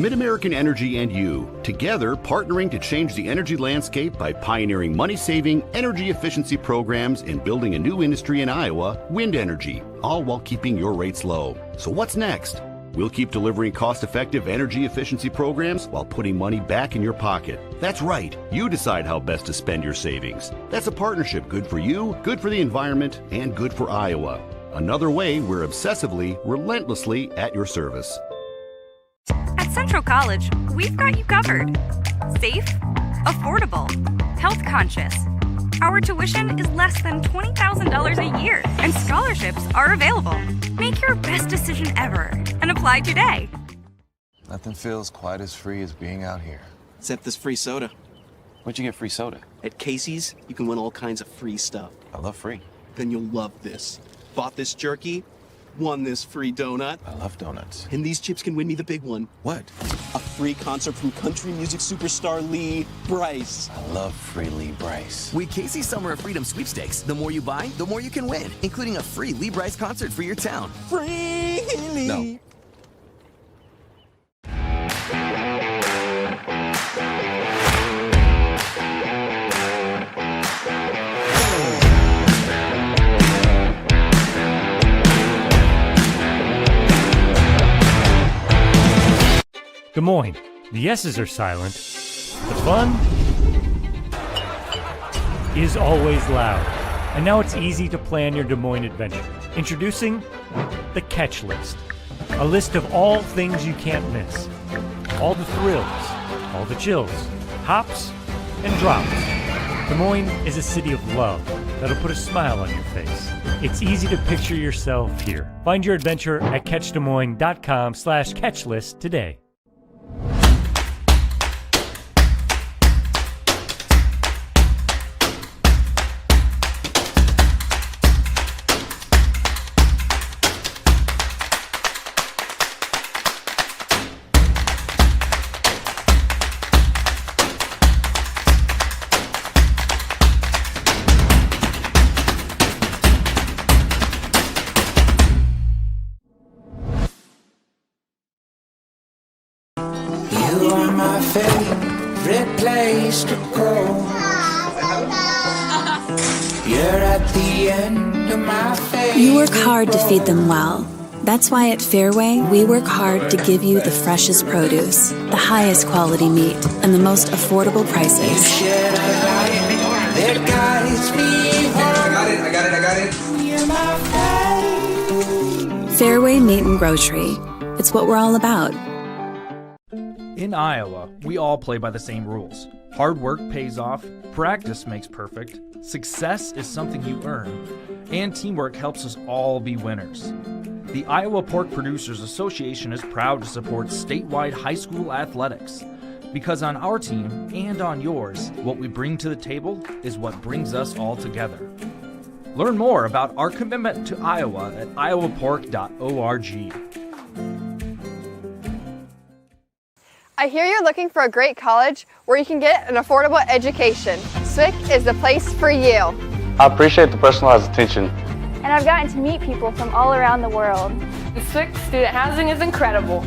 Mid-American Energy and you, together partnering to change the energy landscape by pioneering money-saving, energy efficiency programs and building a new industry in Iowa, wind energy, all while keeping your rates low. So what's next? We'll keep delivering cost-effective energy efficiency programs while putting money back in your pocket. That's right. You decide how best to spend your savings. That's a partnership good for you, good for the environment, and good for Iowa. Another way we're obsessively, relentlessly at your service. At Central College, we've got you covered. Safe, affordable, health conscious. Our tuition is less than $20,000 a year, and scholarships are available. Make your best decision ever and apply today. Nothing feels quite as free as being out here. Except this free soda. Where'd you get free soda? At Casey's, you can win all kinds of free stuff. I love free. Then you'll love this. Bought this jerky, won this free donut. I love donuts. And these chips can win me the big one. What? A free concert from country music superstar Lee Brice. I love free Lee Brice. With Casey's Summer of Freedom sweepstakes, the more you buy, the more you can win, including a free Lee Brice concert for your town. Free Lee! No. Des Moines. The yeses are silent. The fun is always loud. And now it's easy to plan your Des Moines adventure. Introducing the Catch List. A list of all things you can't miss. All the thrills, all the chills, hops and drops. Des Moines is a city of love that'll put a smile on your face. It's easy to picture yourself here. Find your adventure at catchdesmoines.com/catchlist today. Favorite place to go. You're at the end of my favorite. You work hard to feed them well. That's why at Fairway, we work hard to give you the freshest produce, the highest quality meat, and the most affordable prices. You shed a light that guides me home. I got it. You're my favorite. Fairway Meat and Grocery. It's what we're all about. In Iowa, we all play by the same rules. Hard work pays off, practice makes perfect, success is something you earn, and teamwork helps us all be winners. The Iowa Pork Producers Association is proud to support statewide high school athletics. Because on our team and on yours, what we bring to the table is what brings us all together. Learn more about our commitment to Iowa at iowapork.org. I hear you're looking for a great college where you can get an affordable education. SWIC is the place for you. I appreciate the personalized attention. And I've gotten to meet people from all around the world. The SWIC student housing is incredible.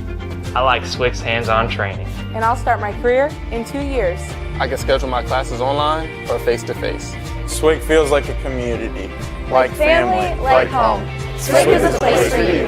I like SWIC's hands-on training. And I'll start my career in 2 years. I can schedule my classes online or face-to-face. SWIC feels like a community, like family, like home. SWIC is a place for you.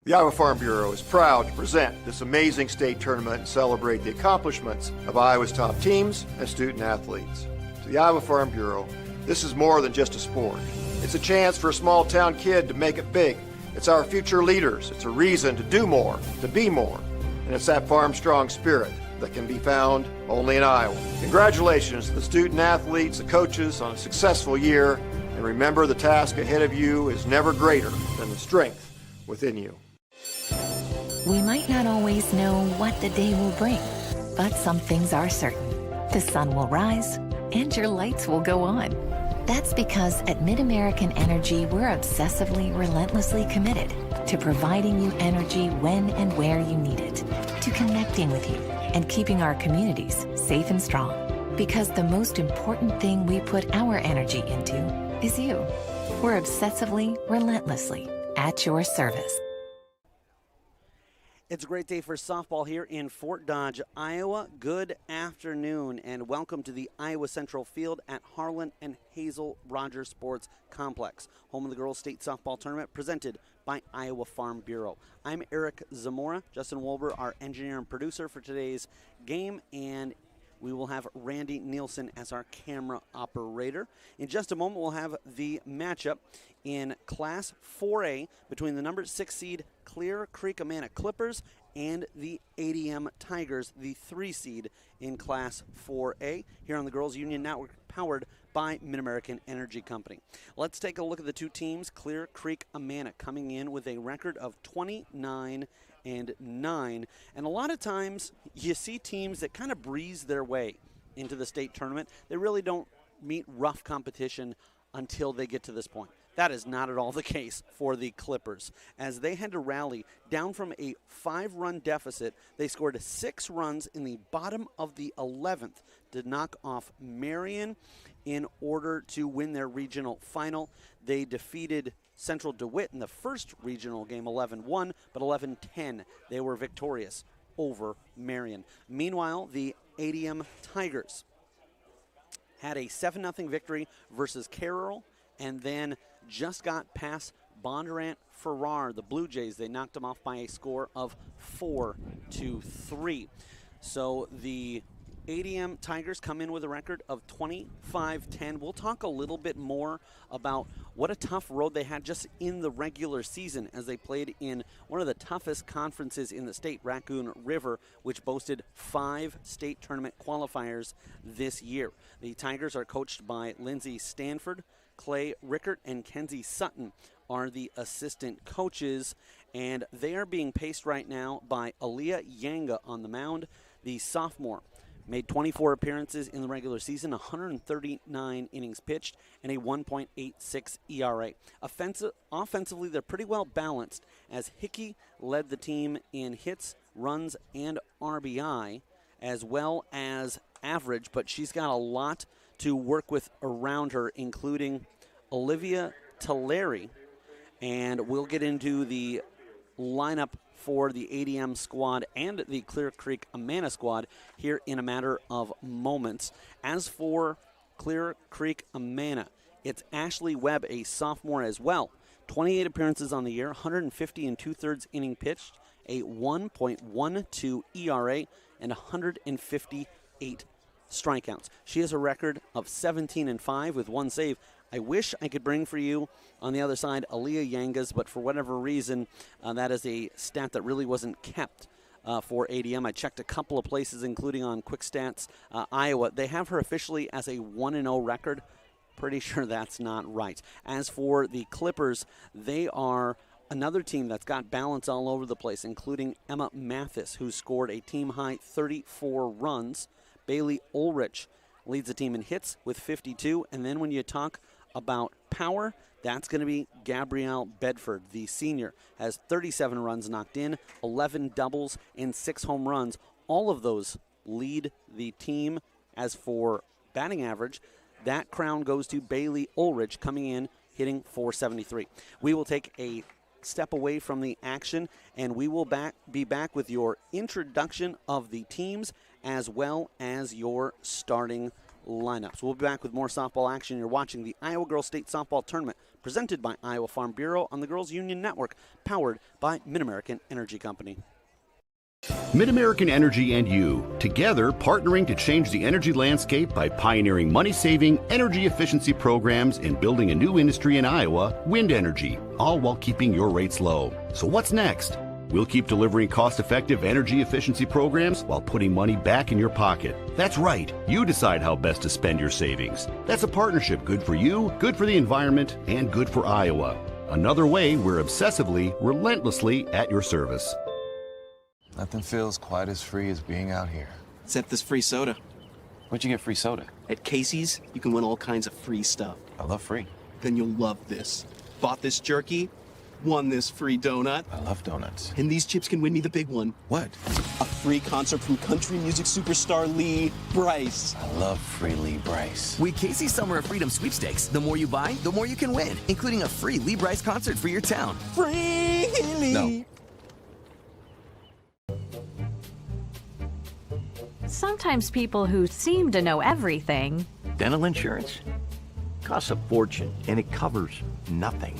The Iowa Farm Bureau is proud to present this amazing state tournament and celebrate the accomplishments of Iowa's top teams and student athletes. To the Iowa Farm Bureau, this is more than just a sport. It's a chance for a small town kid to make it big. It's our future leaders. It's a reason to do more, to be more. And it's that farm strong spirit that can be found only in Iowa. Congratulations to the student athletes, the coaches on a successful year. And remember, the task ahead of you is never greater than the strength within you. We might not always know what the day will bring, but some things are certain. The sun will rise and your lights will go on. That's because at Mid-American Energy, we're obsessively, relentlessly committed to providing you energy when and where you need it, to connecting with you and keeping our communities safe and strong. Because the most important thing we put our energy into is you. We're obsessively, relentlessly at your service. It's a great day for softball here in Fort Dodge, Iowa. Good afternoon and welcome to the Iowa Central Field at Harlan and Hazel Rogers Sports Complex, home of the Girls State Softball Tournament presented by Iowa Farm Bureau. I'm Eric Zamora, Justin Wolber, our engineer and producer for today's game, and we will have Randy Nielsen as our camera operator. In just a moment, we'll have the matchup in Class 4A between the number 6 seed Creek-Amana Clippers and the ADM Tigers, the 3 seed in Class 4A, here on the Girls Union Network, powered by Mid-American Energy Company. Let's take a look at the two teams. Creek-Amana coming in with a record of 29-9, and a lot of times you see teams that kind of breeze their way into the state tournament. They really don't meet rough competition until they get to this point. That is not at all the case for the Clippers. As they had to rally down from a 5-run deficit, they scored 6 runs in the bottom of the 11th to knock off Marion in order to win their regional final. They defeated Central DeWitt in the first regional game 11-1, but 11-10 they were victorious over Marion. Meanwhile, the ADM Tigers had a 7-0 victory versus Carroll, and then just got past Bondurant Farrar, the Blue Jays. They knocked them off by a score of 4-3. So the ADM Tigers come in with a record of 25-10. We'll talk a little bit more about what a tough road they had just in the regular season as they played in one of the toughest conferences in the state, Raccoon River, which boasted 5 state tournament qualifiers this year. The Tigers are coached by Lindsay Stanford. Clay Rickert and Kenzie Sutton are the assistant coaches, and they are being paced right now by Aaliyah Yanga on the mound. The sophomore made 24 appearances in the regular season, 139 innings pitched, and a 1.86 ERA. Offensively, they're pretty well balanced, as Hickey led the team in hits, runs, and RBI, as well as average, but she's got a lot to work with around her, including Olivia Tulare, and we'll get into the lineup for the ADM squad and the Clear Creek-Amana squad here in a matter of moments. As for Clear Creek-Amana, it's Ashley Webb, a sophomore as well. 28 appearances on the year, 150 and 2/3 inning pitched, a 1.12 ERA, and 158 strikeouts. She has a record of 17-5 with 1 save. I wish I could bring for you on the other side Aaliyah Yangas, but for whatever reason, that is a stat that really wasn't kept for ADM. I checked a couple of places, including on Quick Stats Iowa. They have her officially as a 1-0 record. Pretty sure that's not right. As for the Clippers, they are another team that's got balance all over the place, including Emma Mathis, who scored a team-high 34 runs. Bailey Ulrich leads the team in hits with 52. And then when you talk about power, that's going to be Gabrielle Bedford, the senior, has 37 runs knocked in, 11 doubles, and 6 home runs. All of those lead the team. As for batting average, that crown goes to Bailey Ulrich, coming in hitting .473. We will take a step away from the action, and we will be back with your introduction of the teams as well as your starting lineups. We'll be back with more softball action. You're watching the Iowa Girls State Softball Tournament presented by Iowa Farm Bureau on the Girls Union Network, powered by Mid-American Energy Company. Mid-American Energy and you, together partnering to change the energy landscape by pioneering money-saving, energy efficiency programs and building a new industry in Iowa, wind energy, all while keeping your rates low. So what's next? We'll keep delivering cost-effective energy efficiency programs while putting money back in your pocket. That's right. You decide how best to spend your savings. That's a partnership good for you, good for the environment, and good for Iowa. Another way we're obsessively, relentlessly at your service. Nothing feels quite as free as being out here. Except this free soda. Where'd you get free soda? At Casey's, you can win all kinds of free stuff. I love free. Then you'll love this. Bought this jerky, won this free donut. I love donuts. And these chips can win me the big one. What? A free concert from country music superstar Lee Brice. I love free Lee Brice. With Casey's Summer of Freedom sweepstakes, the more you buy, the more you can win, including a free Lee Brice concert for your town. Free Lee! No. sometimes people who seem to know everything Dental insurance costs a fortune, and it covers nothing.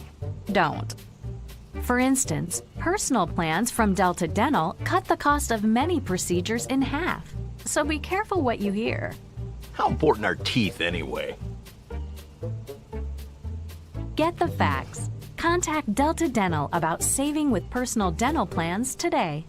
don't. For instance, personal plans from Delta Dental cut the cost of many procedures in half. So be careful what you hear. How important are teeth anyway? Get the facts. Contact Delta Dental about saving with personal dental plans today.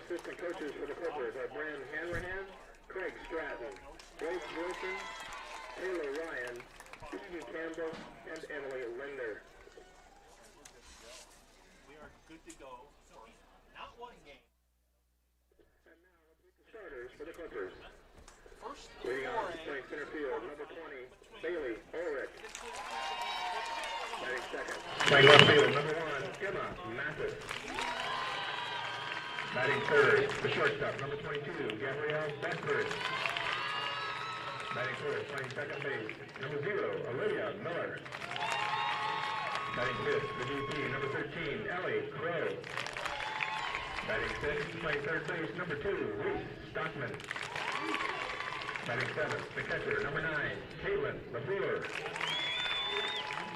Assistant coaches for the Clippers are Brand Hanrahan, Craig Stratton, Blake Wilson, Taylor Ryan, Stephen Campbell, and Emily Linder. We are good to go for not one game. And now let's meet the starters for the Clippers. Leading off playing center field, number 20, Bailey Ulrich. Batting second. Playing left field, number 1, Emma Mathis. Batting third, the shortstop, number 22, Gabrielle Bedford. Batting fourth, playing second base, number 0, Olivia Miller. Batting fifth, the DP, number 13, Ellie Crow. Batting sixth, playing third base, number 2, Reese Stockman. Batting seventh, the catcher, number 9, Caitlin LaFleur.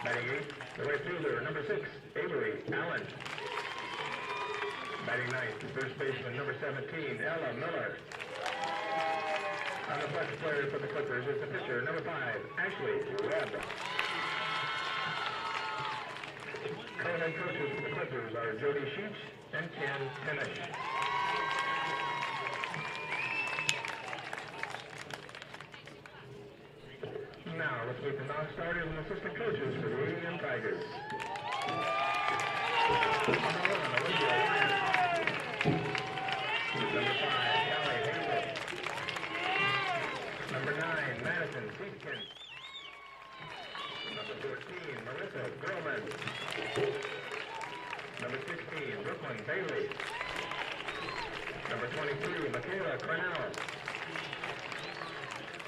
Batting eighth, the right fielder, number 6, Avery Allen. Batting ninth, first baseman, number 17, Ella Miller. On the flex player for the Clippers is the pitcher, number 5, Ashley Webb. Co-head coaches for the Clippers are Jody Sheets and Ken Tennish. Now, let's meet the non-starters and assistant coaches for the ADM Tigers. Number 5, Callie Hazel. Number 9, Madison Seatkin. Number 14, Marissa Grillman. Number 16, Brooklyn Bailey. Number 23, Michaela Cornell.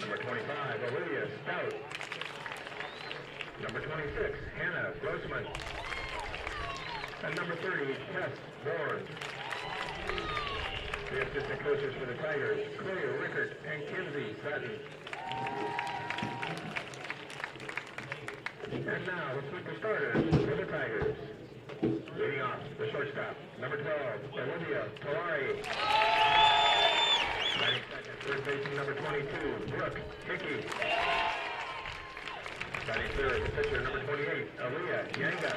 Number 25, Olivia Stout. Number 26, Hannah Grossman. And number 30, Tess Bourne. The assistant coaches for the Tigers, Clay Rickert and Kinsey Sutton. And now, let's meet the starters for the Tigers. Leading off, the shortstop, number 12, Olivia Tolari. Batting second, third baseman, number 22, Brooke Hickey. Batting third, the pitcher, number 28, Aaliyah Yanga.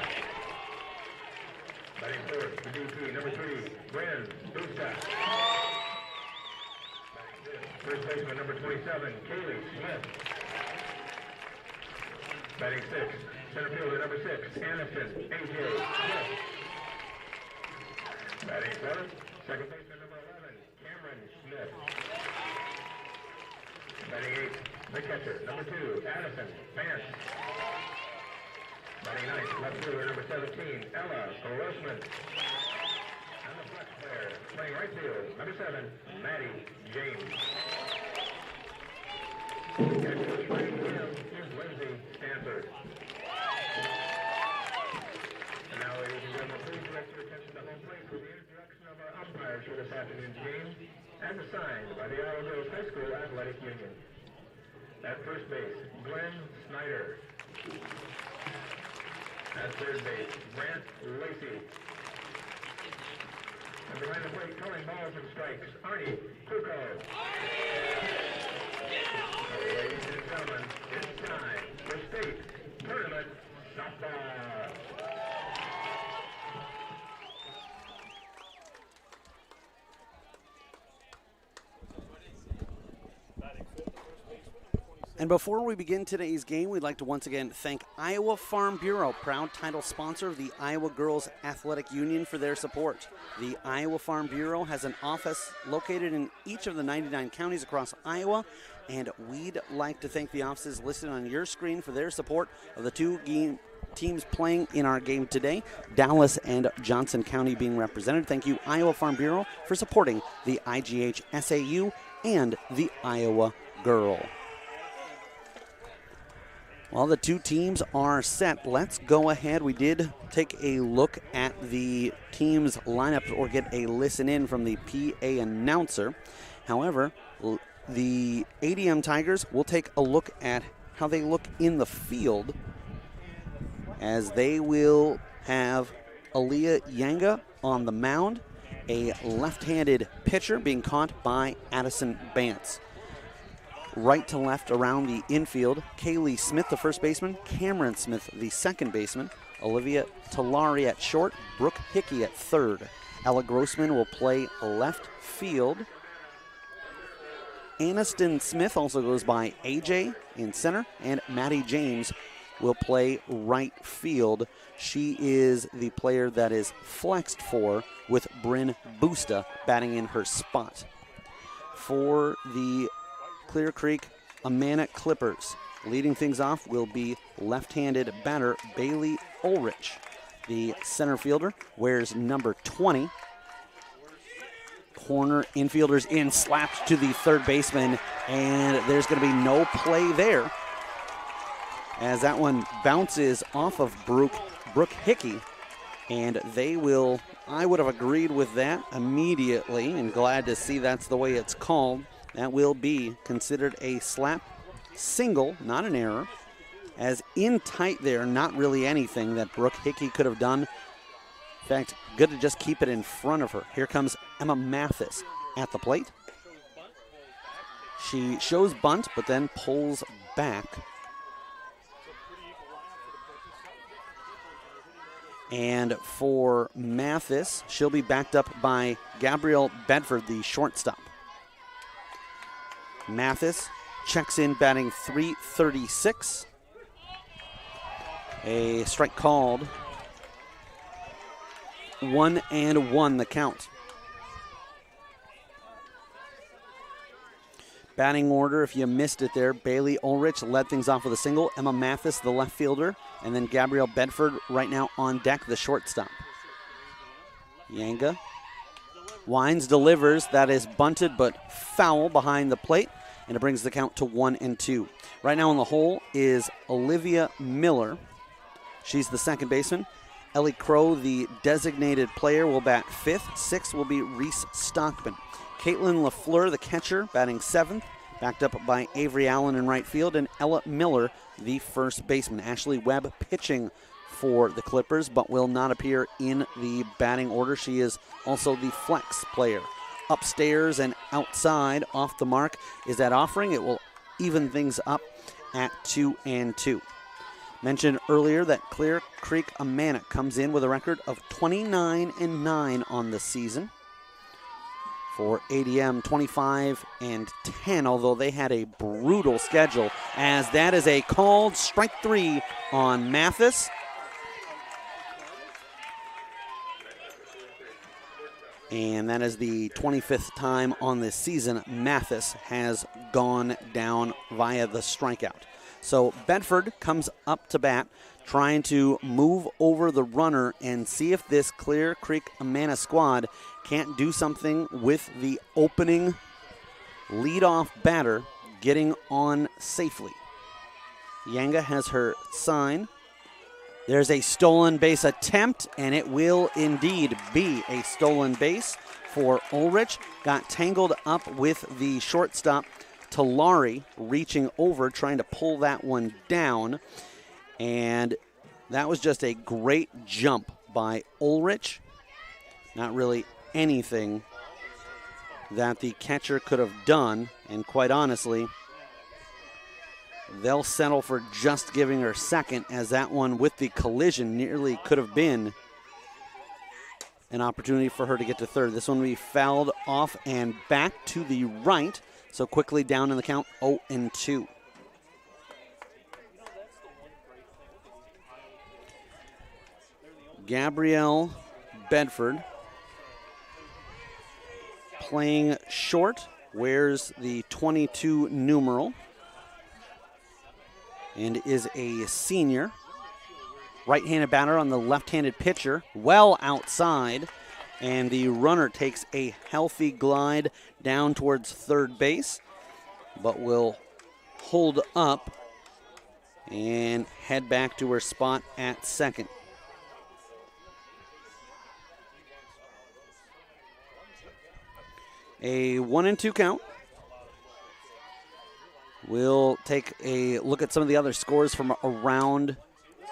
Batting fourth, the DP, number 3, Bryn Busta. Batting fifth, first baseman, number 27, Kaylee Smith. Batting sixth, center fielder, number 6, Anderson A.J. Smith. Batting seventh, second baseman, number 11, Cameron Smith. Batting eighth, the catcher, number 2, Addison Vance. Batting ninth, left fielder number 17, Ella Grossman. And the flex player playing right field, number 7, Maddie James. Catcher right field is Lindsay Stanford. And now, ladies and gentlemen, please direct your attention to home plate for the introduction of our umpires for this afternoon's game, as assigned by the Iowa Girls High School Athletic Union. At first base, Glenn Snyder. At third base, Grant Lacey. And behind the plate, calling balls and strikes, Arnie Kuko. Ladies and gentlemen, it's time for state tournament softball. And before we begin today's game, we'd like to once again thank Iowa Farm Bureau, proud title sponsor of the Iowa Girls Athletic Union, for their support. The Iowa Farm Bureau has an office located in each of the 99 counties across Iowa, and we'd like to thank the offices listed on your screen for their support of the two teams playing in our game today, Dallas and Johnson County being represented. Thank you, Iowa Farm Bureau, for supporting the IGHSAU and the Iowa Girl. While the two teams are set, let's go ahead. We did take a look at the team's lineup or get a listen in from the PA announcer. However, the ADM Tigers will take a look at how they look in the field, as they will have Aaliyah Yanga on the mound, a left-handed pitcher being caught by Addison Bantz. Right to left around the infield, Kaylee Smith, the first baseman, Cameron Smith, the second baseman, Olivia Talari at short, Brooke Hickey at third. Ella Grossman will play left field. Aniston Smith also goes by AJ in center, and Maddie James will play right field. She is the player that is flexed for, with Bryn Busta batting in her spot. For the Clear Creek-Amana Clippers, leading things off will be left-handed batter Bailey Ulrich. The center fielder wears number 20. Corner infielders in, slapped to the third baseman, and there's going to be no play there, as that one bounces off of Brooke Hickey, and they will, I would have agreed with that immediately, and glad to see that's the way it's called. That will be considered a slap single, not an error, as in tight there, not really anything that Brooke Hickey could have done. In fact, good to just keep it in front of her. Here comes Emma Mathis at the plate. She shows bunt, but then pulls back. And for Mathis, she'll be backed up by Gabrielle Bedford, the shortstop. Mathis checks in, batting .336. A strike called. 1-1 the count. Batting order, if you missed it there, Bailey Ulrich led things off with a single. Emma Mathis, the left fielder, and then Gabrielle Bedford right now on deck, the shortstop. Yanga winds, delivers. That is bunted but foul behind the plate, and it brings the count to 1-2. Right now in the hole is Olivia Miller. She's the second baseman. Ellie Crow, the designated player, will bat fifth. Sixth will be Reese Stockman. Caitlin LaFleur, the catcher, batting seventh, backed up by Avery Allen in right field, and Ella Miller, the first baseman. Ashley Webb pitching for the Clippers, but will not appear in the batting order. She is also the flex player. Upstairs and outside, off the mark, is that offering. It will even things up at 2-2. Mentioned earlier that Clear Creek-Amana comes in with a record of 29-9 on the season. For ADM, 25-10, although they had a brutal schedule, as that is a called strike three on Mathis. And that is the 25th time on this season Mathis has gone down via the strikeout. So Bedford comes up to bat, trying to move over the runner and see if this Clear Creek-Amana squad can't do something with the opening leadoff batter getting on safely. Yanga has her sign. There's a stolen base attempt, and it will indeed be a stolen base for Ulrich. Got tangled up with the shortstop, Talari, reaching over, trying to pull that one down. And that was just a great jump by Ulrich. Not really anything that the catcher could have done, and quite honestly, they'll settle for just giving her second, as that one with the collision nearly could have been an opportunity for her to get to third. This one will be fouled off and back to the right, so quickly down in the count, 0-2. Gabrielle Bedford playing short, wears the 22 numeral, and is a senior. Right-handed batter on the left-handed pitcher, well outside, and the runner takes a healthy glide down towards third base, but will hold up and head back to her spot at second. A 1-2 count. We'll take a look at some of the other scores from around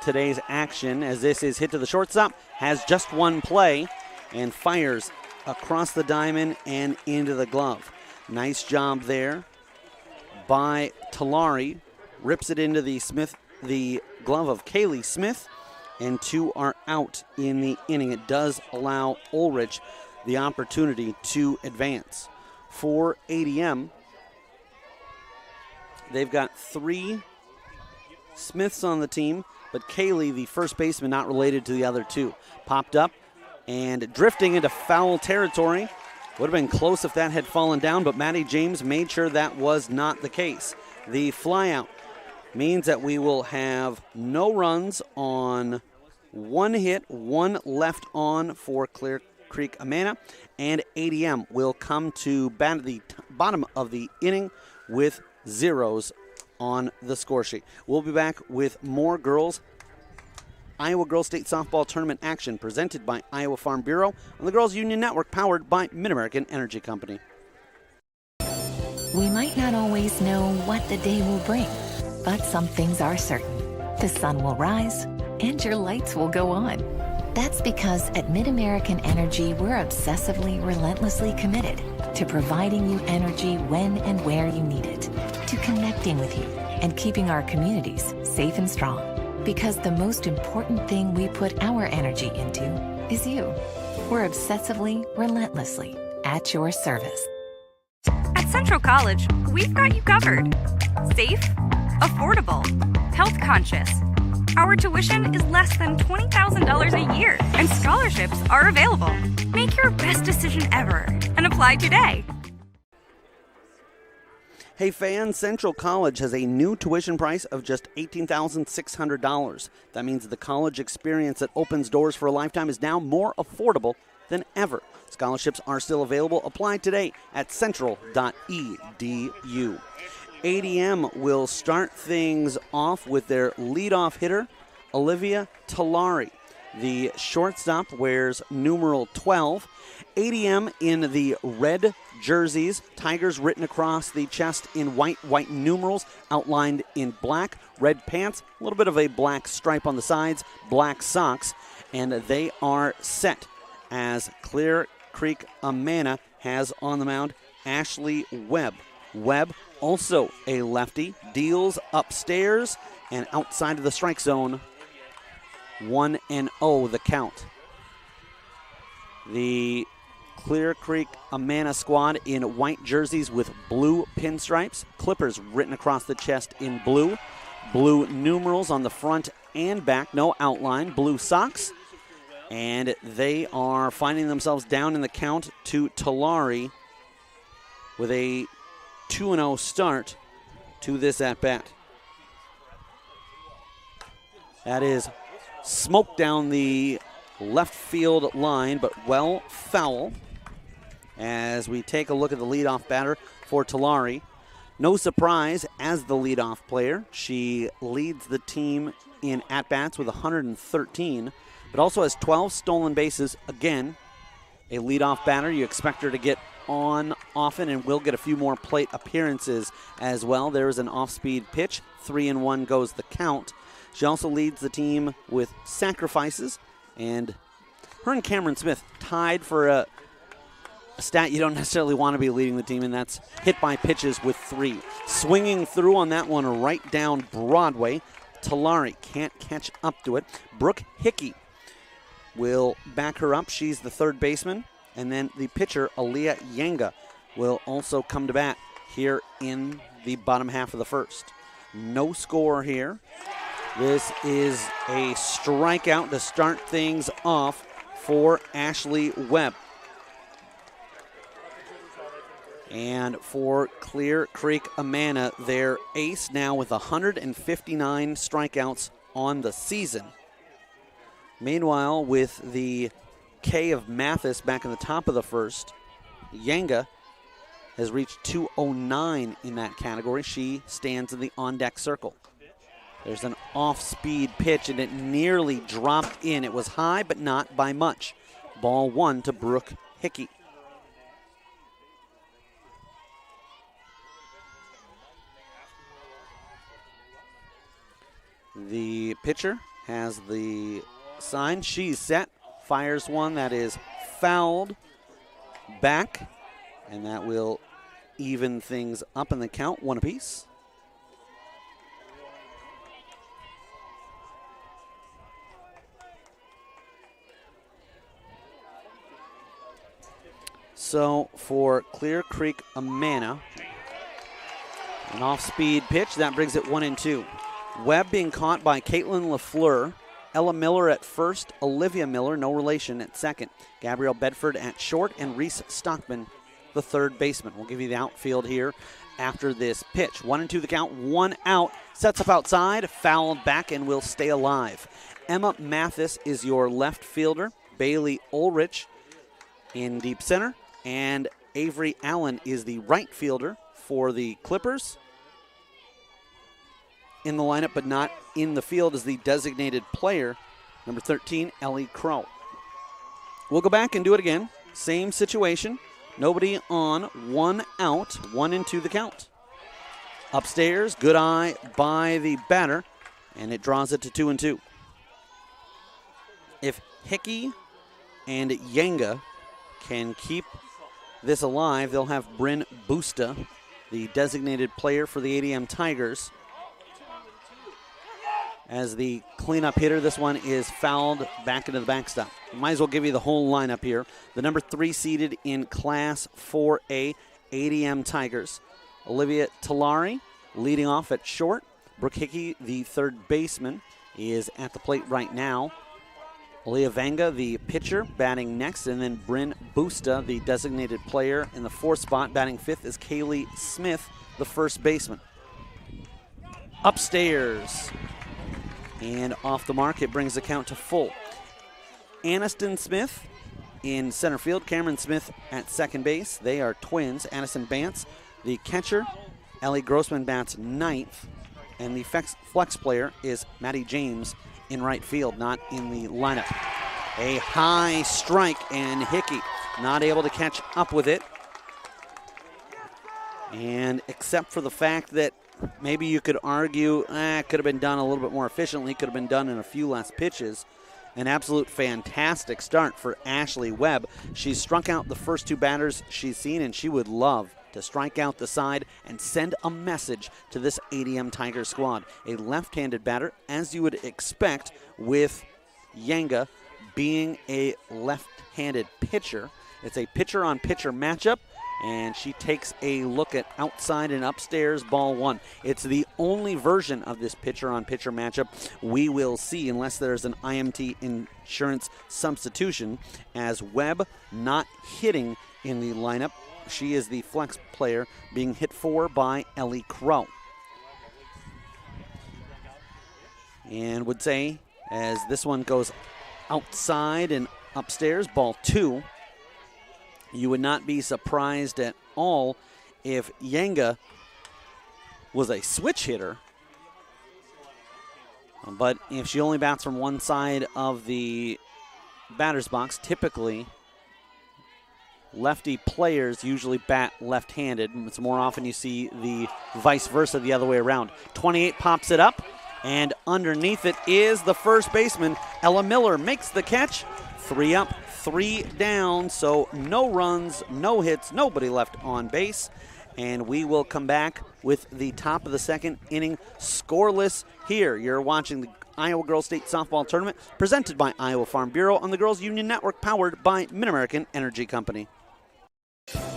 today's action, as this is hit to the shortstop, has just one play, and fires across the diamond and into the glove. Nice job there by Talari. Rips it into the glove of Kaylee Smith, and two are out in the inning. It does allow Ulrich the opportunity to advance. For ADM, they've got three Smiths on the team, but Kaylee, the first baseman, not related to the other two. Popped up and drifting into foul territory. Would have been close if that had fallen down, but Maddie James made sure that was not the case. The flyout means that we will have no runs on one hit, one left on for Clear Creek-Amana, and ADM will come to bat at the bottom of the inning with zeros on the score sheet. We'll be back with more Iowa Girls State Softball Tournament action presented by Iowa Farm Bureau on the Girls Union Network, powered by Mid-American Energy Company. We might not always know what the day will bring, but some things are certain. The sun will rise and your lights will go on. That's because at Mid-American Energy, we're obsessively, relentlessly committed to providing you energy when and where you need it, to connecting with you and keeping our communities safe and strong. Because the most important thing we put our energy into is you. We're obsessively, relentlessly at your service. At Central College, we've got you covered. Safe, affordable, health conscious. Our tuition is less than $20,000 a year, and scholarships are available. Make your best decision ever and apply today. Hey fans, Central College has a new tuition price of just $18,600. That means the college experience that opens doors for a lifetime is now more affordable than ever. Scholarships are still available. Apply today at central.edu. ADM will start things off with their leadoff hitter, Olivia Talari. The shortstop wears numeral 12. ADM in the red jerseys, Tigers written across the chest in white numerals outlined in black, red pants, a little bit of a black stripe on the sides, black socks, and they are set as Clear Creek-Amana has on the mound Ashley Webb. Webb, also a lefty, deals upstairs and outside of the strike zone. 1-0 the count. The Clear Creek-Amana squad in white jerseys with blue pinstripes, Clippers written across the chest in blue, blue numerals on the front and back, no outline, blue socks, and they are finding themselves down in the count to Talari with a 2-0 start to this at-bat. That is smoked down the left field line, but well foul. As we take a look at the leadoff batter for Tulare. No surprise as the leadoff player. She leads the team in at-bats with 113, but also has 12 stolen bases. Again, a leadoff batter. You expect her to get on often and will get a few more plate appearances as well. There is an off-speed pitch. 3-1 goes the count. She also leads the team with sacrifices, and her and Cameron Smith tied for a stat you don't necessarily want to be leading the team, and that's hit by pitches with 3. Swinging through on that one right down Broadway. Tulare can't catch up to it. Brooke Hickey will back her up. She's the third baseman. And then the pitcher, Aaliyah Yanga, will also come to bat here in the bottom half of the first. No score here. This is a strikeout to start things off for Ashley Webb. And for Clear Creek-Amana, their ace now with 159 strikeouts on the season. Meanwhile, with the K of Mathis back in the top of the first, Yanga has reached 209 in that category. She stands in the on-deck circle. There's an off-speed pitch, and it nearly dropped in. It was high, but not by much. Ball 1 to Brooke Hickey. The pitcher has the sign. She's set. Fires one that is fouled back, and that will even things up in the count, 1 apiece. So for Clear Creek-Amana, an off-speed pitch. That brings it 1-2. Webb being caught by Caitlin LaFleur. Ella Miller at first, Olivia Miller, no relation, at second. Gabrielle Bedford at short, and Reese Stockman, the third baseman. We'll give you the outfield here after this pitch. 1-2 the count, 1 out. Sets up outside, fouled back, and will stay alive. Emma Mathis is your left fielder. Bailey Ulrich in deep center. And Avery Allen is the right fielder for the Clippers. In the lineup, but not in the field, is the designated player, number 13, Ellie Crow. We'll go back and do it again. Same situation. Nobody on, 1 out, 1-2 the count. Upstairs, good eye by the batter, and it draws it to 2-2. If Hickey and Yanga can keep this alive, they'll have Bryn Busta, the designated player for the ADM Tigers, as the cleanup hitter. This one is fouled back into the backstop. Might as well give you the whole lineup here. The number 3 seeded in Class 4A ADM Tigers. Olivia Tulare leading off at short. Brooke Hickey, the third baseman, is at the plate right now. Aaliyah Vanga, the pitcher, batting next, and then Bryn Busta, the designated player, in the 4th spot. Batting 5th is Kaylee Smith, the first baseman. Upstairs and off the mark, it brings the count to full. Aniston Smith in center field, Cameron Smith at second base. They are twins. Addison Bantz, the catcher. Ellie Grossman bats 9th. And the flex player is Maddie James in right field, not in the lineup. A high strike, and Hickey not able to catch up with it. And except for the fact that maybe you could argue it could have been done a little bit more efficiently, could have been done in a few less pitches. An absolute fantastic start for Ashley Webb. She's struck out the first 2 batters she's seen, and she would love to strike out the side and send a message to this ADM Tiger squad. A left-handed batter, as you would expect with Yanga being a left-handed pitcher. It's a pitcher-on-pitcher matchup, and she takes a look at outside and upstairs, ball 1. It's the only version of this pitcher-on-pitcher matchup we will see unless there's an IMT insurance substitution, as Webb not hitting in the lineup. She is the flex player being hit for by Ellie Crow. And would say, as this one goes outside and upstairs, ball 2, you would not be surprised at all if Yenga was a switch hitter. But if she only bats from one side of the batter's box, typically lefty players usually bat left-handed. It's more often you see the vice versa the other way around. 28 pops it up, and underneath it is the first baseman. Ella Miller makes the catch. 3 up, 3 down, so no runs, no hits, nobody left on base. And we will come back with the top of the second inning scoreless here. You're watching the Iowa Girls State Softball Tournament presented by Iowa Farm Bureau on the Girls Union Network, powered by Mid-American Energy Company.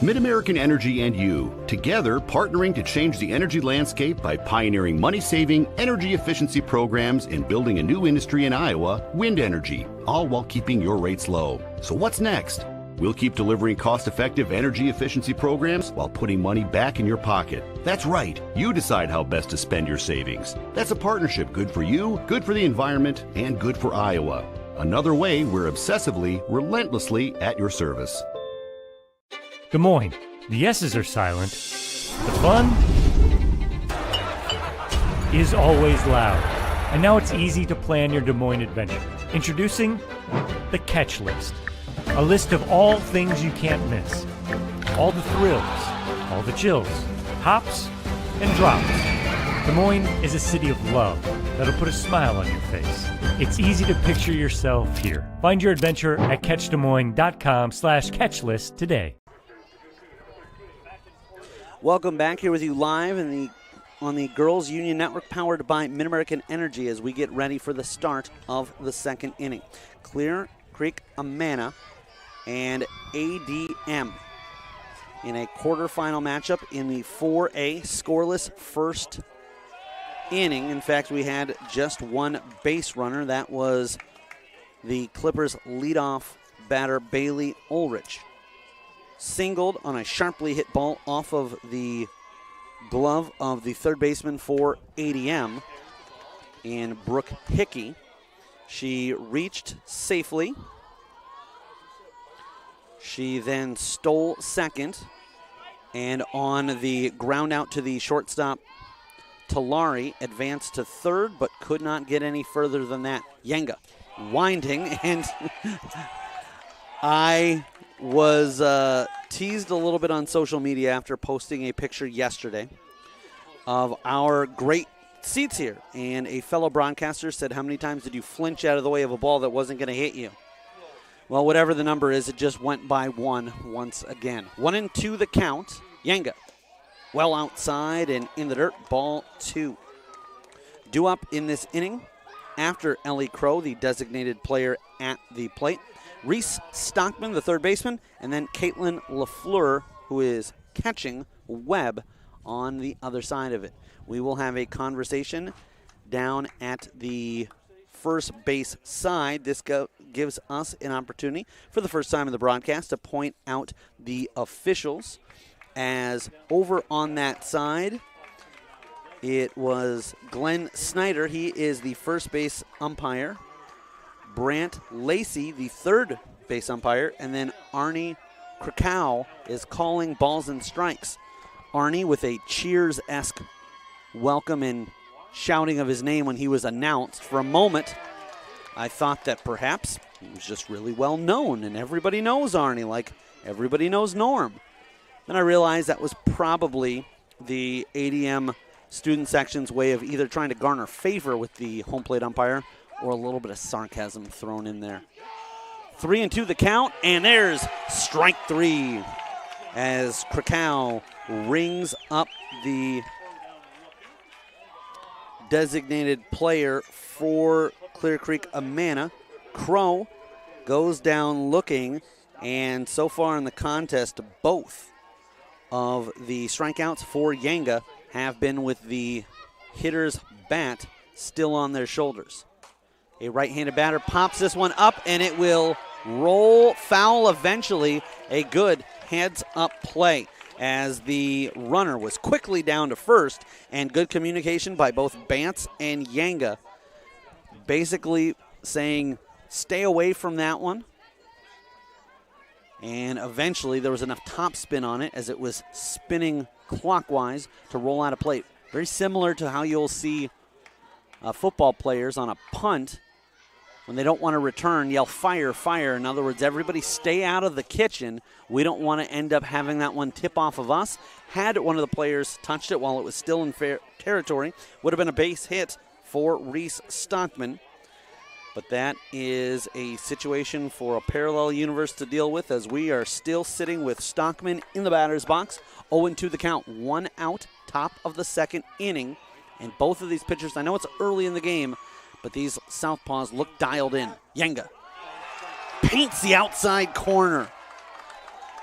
Mid-American Energy and you, together partnering to change the energy landscape by pioneering money-saving, energy efficiency programs and building a new industry in Iowa, wind energy, all while keeping your rates low. So what's next? We'll keep delivering cost-effective energy efficiency programs while putting money back in your pocket. That's right. You decide how best to spend your savings. That's a partnership good for you, good for the environment, and good for Iowa. Another way we're obsessively, relentlessly at your service. Des Moines. The S's are silent. The fun is always loud. And now it's easy to plan your Des Moines adventure. Introducing the Catch List. A list of all things you can't miss. All the thrills, all the chills, hops, and drops. Des Moines is a city of love that'll put a smile on your face. It's easy to picture yourself here. Find your adventure at catchdesmoines.com/catchlist today. Welcome back here with you live on the Girls Union Network, powered by Mid-American Energy, as we get ready for the start of the second inning. Creek-Amana and ADM in a quarterfinal matchup in the 4A scoreless first inning. In fact, we had just one base runner. That was the Clippers' leadoff batter, Bailey Ulrich. Singled on a sharply hit ball off of the glove of the third baseman for ADM, and Brooke Hickey. She reached safely. She then stole second, and on the ground out to the shortstop, Talari advanced to third, but could not get any further than that. Yenga winding, and I was teased a little bit on social media after posting a picture yesterday of our great seats here, and a fellow broadcaster said, how many times did you flinch out of the way of a ball that wasn't going to hit you? Well, whatever the number is, it just went by one once again. 1-2 the count. Yenga well outside and in the dirt, ball 2. Due up in this inning after Ellie Crow, the designated player at the plate, Reese Stockman, the third baseman, and then Caitlin LaFleur, who is catching Webb on the other side of it. We will have a conversation down at the first base side. This gives us an opportunity for the first time in the broadcast to point out the officials, as over on that side it was Glenn Snyder. He is the first base umpire. Brant Lacey, the third base umpire, and then Arnie Krakow is calling balls and strikes. Arnie with a Cheers-esque welcome and shouting of his name when he was announced. For a moment, I thought that perhaps he was just really well known and everybody knows Arnie like everybody knows Norm. Then I realized that was probably the ADM student section's way of either trying to garner favor with the home plate umpire or a little bit of sarcasm thrown in there. 3-2 the count, and there's strike 3 as Krakow rings up the designated player for Clear Creek-Amana. Crow goes down looking, and so far in the contest, both of the strikeouts for Yenga have been with the hitter's bat still on their shoulders. A right-handed batter pops this one up, and it will roll foul eventually. A good heads-up play as the runner was quickly down to first, and good communication by both Bantz and Yenga basically saying, stay away from that one. And eventually there was enough topspin on it as it was spinning clockwise to roll out of plate. Very similar to how you'll see football players on a punt when they don't want to return, yell fire, fire. In other words, everybody stay out of the kitchen. We don't want to end up having that one tip off of us. Had one of the players touched it while it was still in fair territory, would have been a base hit for Reese Stockman. But that is a situation for a parallel universe to deal with, as we are still sitting with Stockman in the batter's box. 0-2 the count, 1 out, top of the second inning. And both of these pitchers, I know it's early in the game, but these southpaws look dialed in. Yenga paints the outside corner.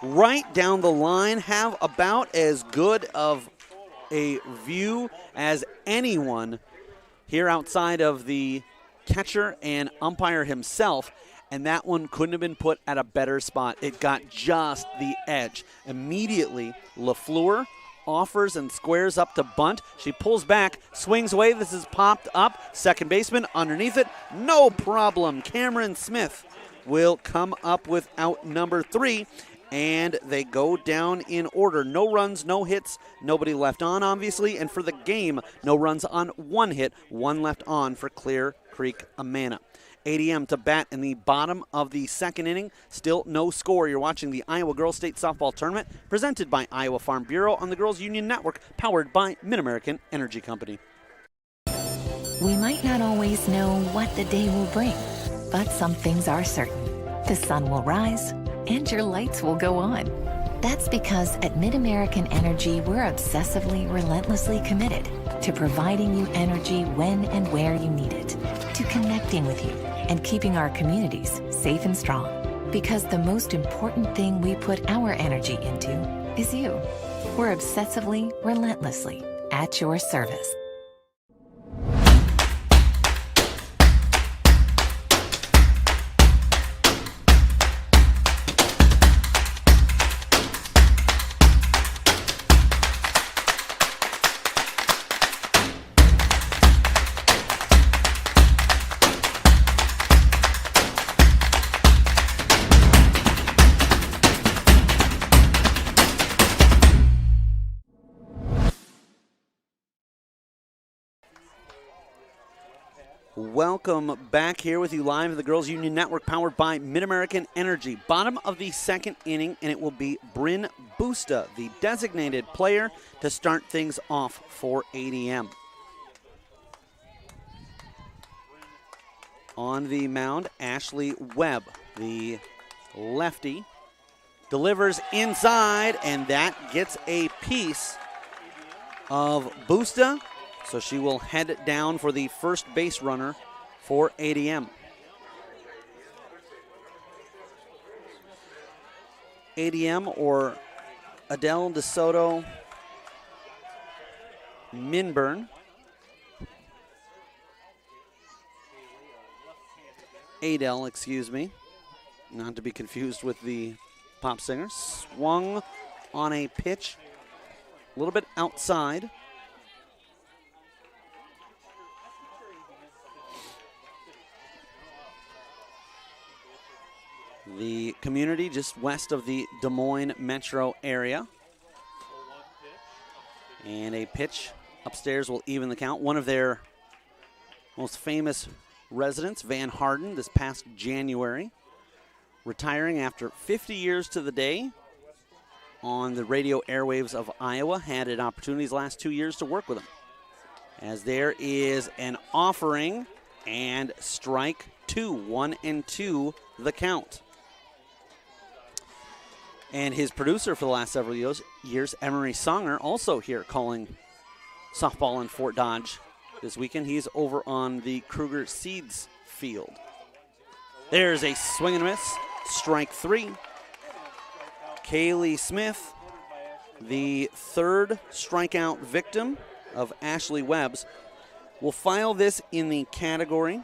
Right down the line, have about as good of a view as anyone here outside of the catcher and umpire himself, and that one couldn't have been put at a better spot. It got just the edge. Immediately, LaFleur offers and squares up to bunt. She pulls back, swings away. This is popped up. Second baseman underneath it. No problem. Cameron Smith will come up with out number 3, and they go down in order. No runs, no hits, nobody left on, obviously, and for the game, no runs on 1 hit, 1 left on for Clear Creek-Amana. ADM to bat in the bottom of the second inning. Still no score. You're watching the Iowa Girls State Softball Tournament presented by Iowa Farm Bureau on the Girls Union Network, powered by Mid-American Energy Company. We might not always know what the day will bring, but some things are certain. The sun will rise and your lights will go on. That's because at Mid-American Energy, we're obsessively, relentlessly committed to providing you energy when and where you need it, to connecting with you and keeping our communities safe and strong. Because the most important thing we put our energy into is you. We're obsessively, relentlessly at your service. Welcome back here with you live at the Girls Union Network, powered by Mid-American Energy. Bottom of the second inning, and it will be Bryn Busta, the designated player, to start things off for ADM. On the mound, Ashley Webb, the lefty, delivers inside, and that gets a piece of Busta. So she will head down for the first base runner for ADM. ADM, or Adele DeSoto Minburn. Adele, excuse me. Not to be confused with the pop singer. Swung on a pitch a little bit outside. The community just west of the Des Moines metro area. And a pitch upstairs will even the count. One of their most famous residents, Van Harden, this past January, retiring after 50 years to the day on the radio airwaves of Iowa, had an opportunity these last 2 years to work with him. As there is an offering, and strike 2, 1-2 the count. And his producer for the last several years, Emery Songer, also here calling softball in Fort Dodge this weekend. He's over on the Kruger Seeds field. There's a swing and miss, strike 3. Kaylee Smith, the third strikeout victim of Ashley Webb's, will file this in the category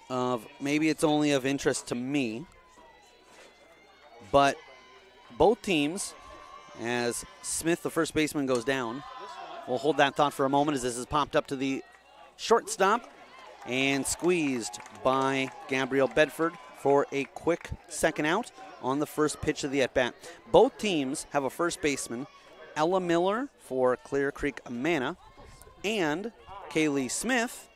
of maybe it's only of interest to me. But both teams, as Smith, the first baseman, goes down, we'll hold that thought for a moment as this is popped up to the shortstop. and squeezed by Gabrielle Bedford for a quick second out on the first pitch of the at-bat. Both teams have a first baseman, Ella Miller for Clear Creek-Amana, and Kaylee Smith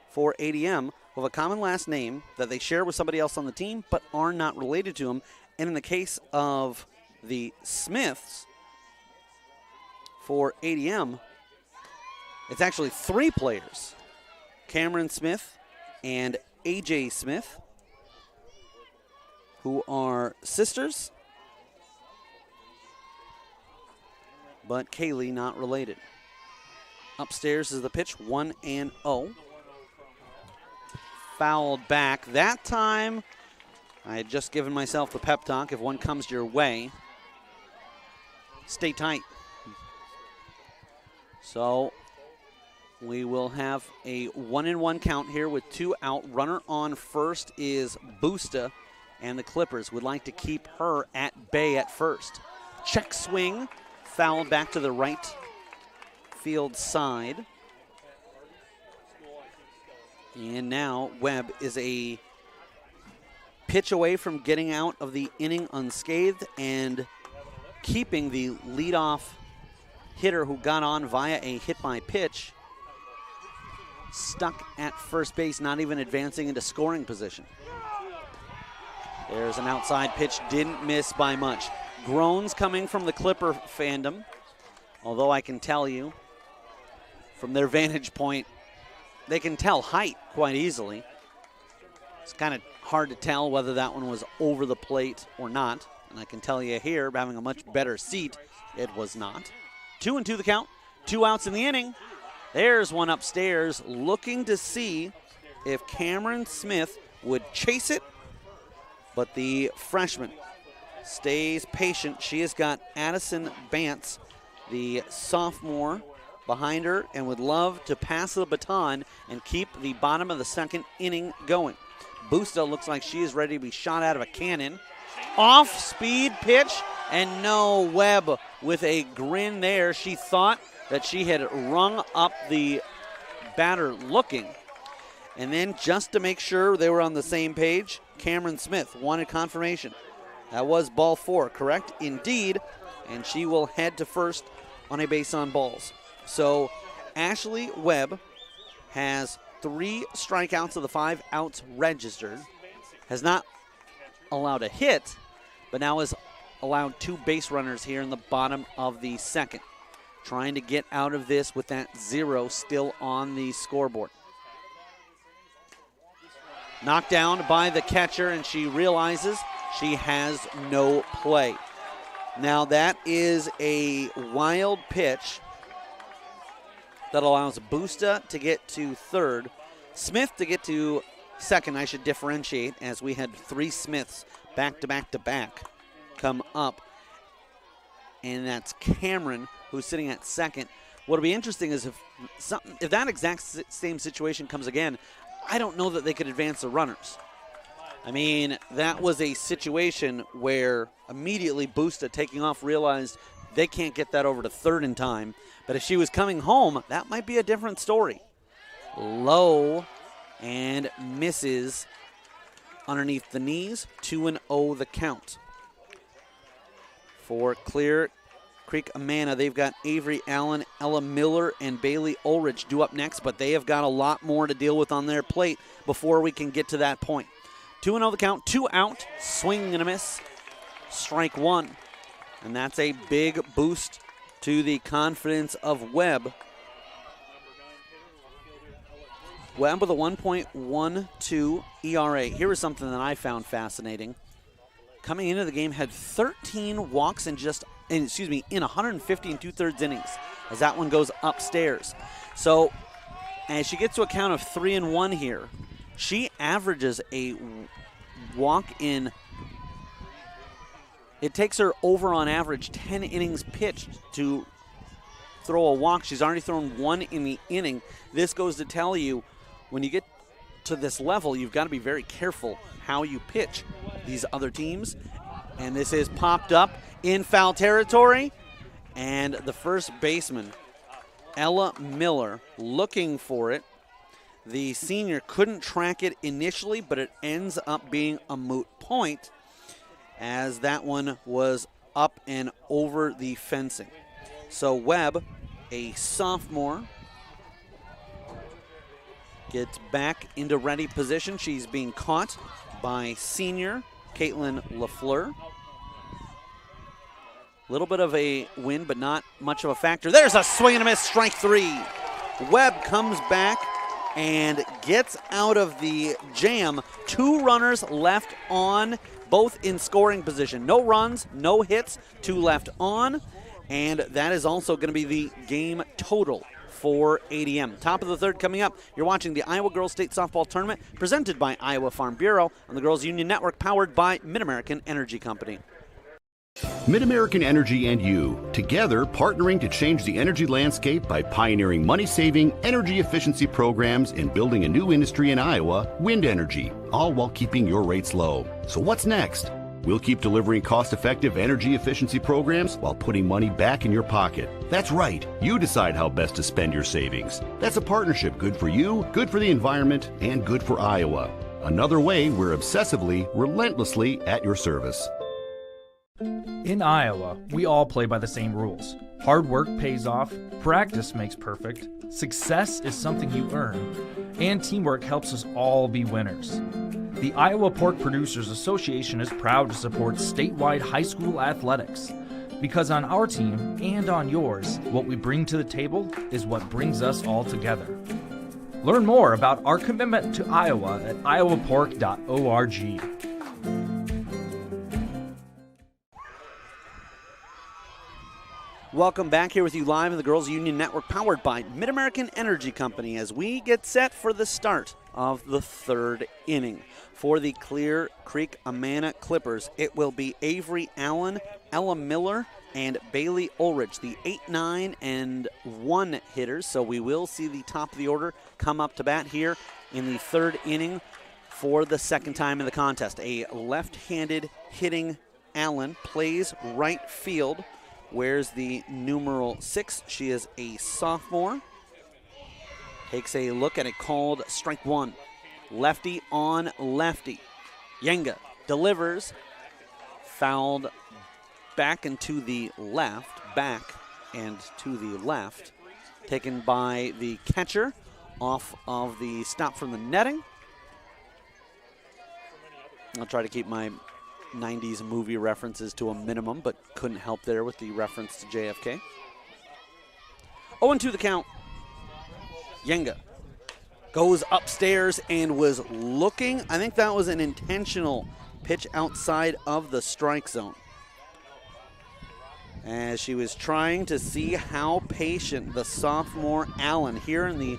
for ADM, with a common last name that they share with somebody else on the team but are not related to them. And in the case of the Smiths for ADM, it's actually 3 players, Cameron Smith and AJ Smith, who are sisters, but Kaylee not related. Upstairs is the pitch, 1-0. Fouled back. That time, I had just given myself the pep talk. If one comes your way, stay tight. So we will have a 1-1 count here with 2 out. Runner on first is Busta, and the Clippers would like to keep her at bay at first. Check swing, fouled back to the right field side. And now Webb is a pitch away from getting out of the inning unscathed and keeping the leadoff hitter who got on via a hit by pitch stuck at first base, not even advancing into scoring position. There's an outside pitch, didn't miss by much. Groans coming from the Clipper fandom, although I can tell you from their vantage point, they can tell height quite easily. It's kind of hard to tell whether that one was over the plate or not. And I can tell you here, having a much better seat, it was not. 2-2 the count, 2 outs in the inning. There's one upstairs looking to see if Cameron Smith would chase it, but the freshman stays patient. She has got Addison Bantz, the sophomore, behind her and would love to pass the baton and keep the bottom of the second inning going. Busta looks like she is ready to be shot out of a cannon. Off-speed pitch, and no, Webb with a grin there. She thought that she had rung up the batter looking. And then just to make sure they were on the same page, Cameron Smith wanted confirmation. That was ball 4, correct? Indeed, and she will head to first on a base on balls. So Ashley Webb has 3 strikeouts of the 5 outs registered, has not allowed a hit, but now has allowed 2 base runners here in the bottom of the second. Trying to get out of this with that 0 still on the scoreboard. Knocked down by the catcher, and she realizes she has no play. Now that is a wild pitch that allows Busta to get to third, Smith to get to second. I should differentiate, as we had 3 Smiths back to back to back come up. And that's Cameron, who's sitting at second. What'll be interesting is if that exact same situation comes again, I don't know that they could advance the runners. I mean, that was a situation where immediately Busta, taking off, realized they can't get that over to third in time. But if she was coming home, that might be a different story. Low and misses underneath the knees. 2-0 the count. For Clear Creek-Amana, they've got Avery Allen, Ella Miller, and Bailey Ulrich due up next, but they have got a lot more to deal with on their plate before we can get to that point. 2-0 the count, 2 out, swing and a miss, strike 1. And that's a big boost to the confidence of Webb. Webb with a 1.12 ERA. Here is something that I found fascinating. Coming into the game, had 13 walks in 150 and 2/3 innings, as that one goes upstairs. So as she gets to a count of 3-1 here, she averages a walk in. It takes her over on average 10 innings pitched to throw a walk. She's already thrown 1 in the inning. This goes to tell you, when you get to this level, you've got to be very careful how you pitch these other teams. And this is popped up in foul territory. And the first baseman, Ella Miller, looking for it. The senior couldn't track it initially, but it ends up being a moot point as that one was up and over the fencing. So Webb, a sophomore, gets back into ready position. She's being caught by senior Caitlin LaFleur. Little bit of a win, but not much of a factor. There's a swing and a miss, strike three. Webb comes back and gets out of the jam. 2 runners left on, both in scoring position. No runs, no hits, 2 left on, and that is also going to be the game total for ADM. Top of the third coming up. You're watching the Iowa Girls State Softball Tournament presented by Iowa Farm Bureau on the Girls Union Network, powered by Mid-American Energy Company. Mid-American Energy and you, together partnering to change the energy landscape by pioneering money-saving, energy efficiency programs and building a new industry in Iowa, wind energy, all while keeping your rates low. So what's next? We'll keep delivering cost-effective energy efficiency programs while putting money back in your pocket. That's right. You decide how best to spend your savings. That's a partnership good for you, good for the environment, and good for Iowa. Another way we're obsessively, relentlessly at your service. In Iowa, we all play by the same rules. Hard work pays off, practice makes perfect, success is something you earn, and teamwork helps us all be winners. The Iowa Pork Producers Association is proud to support statewide high school athletics, because on our team and on yours, what we bring to the table is what brings us all together. Learn more about our commitment to Iowa at iowapork.org. Welcome back here with you live in the Girls Union Network, powered by Mid-American Energy Company, as we get set for the start of the third inning. For the Clear Creek-Amana Clippers, it will be Avery Allen, Ella Miller, and Bailey Ulrich, the 8, 9, and 1 hitters. So we will see the top of the order come up to bat here in the third inning for the second time in the contest. A left-handed hitting Allen plays right field, wears the numeral 6. She is a sophomore. Takes a look at a called strike 1. Lefty on lefty. Yenga delivers. Fouled back and to the left. Back and to the left. Taken by the catcher off of the stop from the netting. I'll try to keep my 90s movie references to a minimum, but couldn't help there with the reference to JFK. 0-2 the count. Yenga goes upstairs and was looking. I think that was an intentional pitch outside of the strike zone, as she was trying to see how patient the sophomore Allen, here in the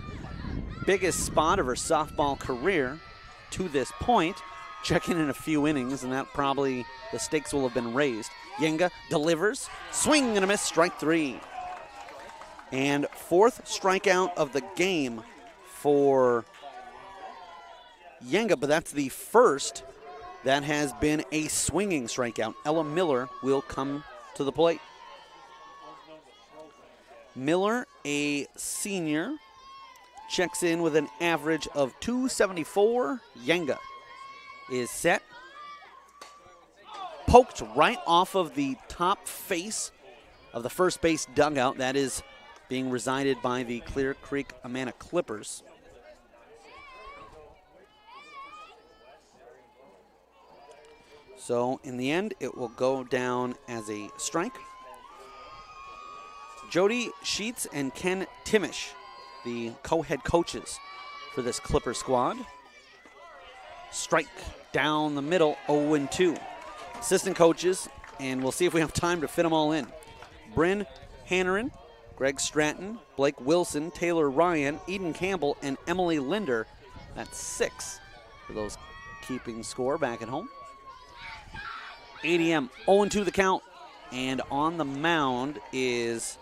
biggest spot of her softball career to this point, checking in a few innings, and that probably the stakes will have been raised. Yenga delivers, swing and a miss, strike 3. And 4th strikeout of the game for Yenga, but that's the first that has been a swinging strikeout. Ella Miller will come to the plate. Miller, a senior, checks in with an average of .274. Yenga is set. Poked right off of the top face of the first base dugout. That is being resided by the Clear Creek-Amana Clippers. So in the end, it will go down as a strike. Jody Sheets and Ken Timish, the co-head coaches for this Clipper squad. Strike down the middle, 0-2. Assistant coaches, and we'll see if we have time to fit them all in. Bryn Hanneran, Greg Stratton, Blake Wilson, Taylor Ryan, Eden Campbell, and Emily Linder. That's 6 for those keeping score back at home. ADM 0-2 the count, and on the mound is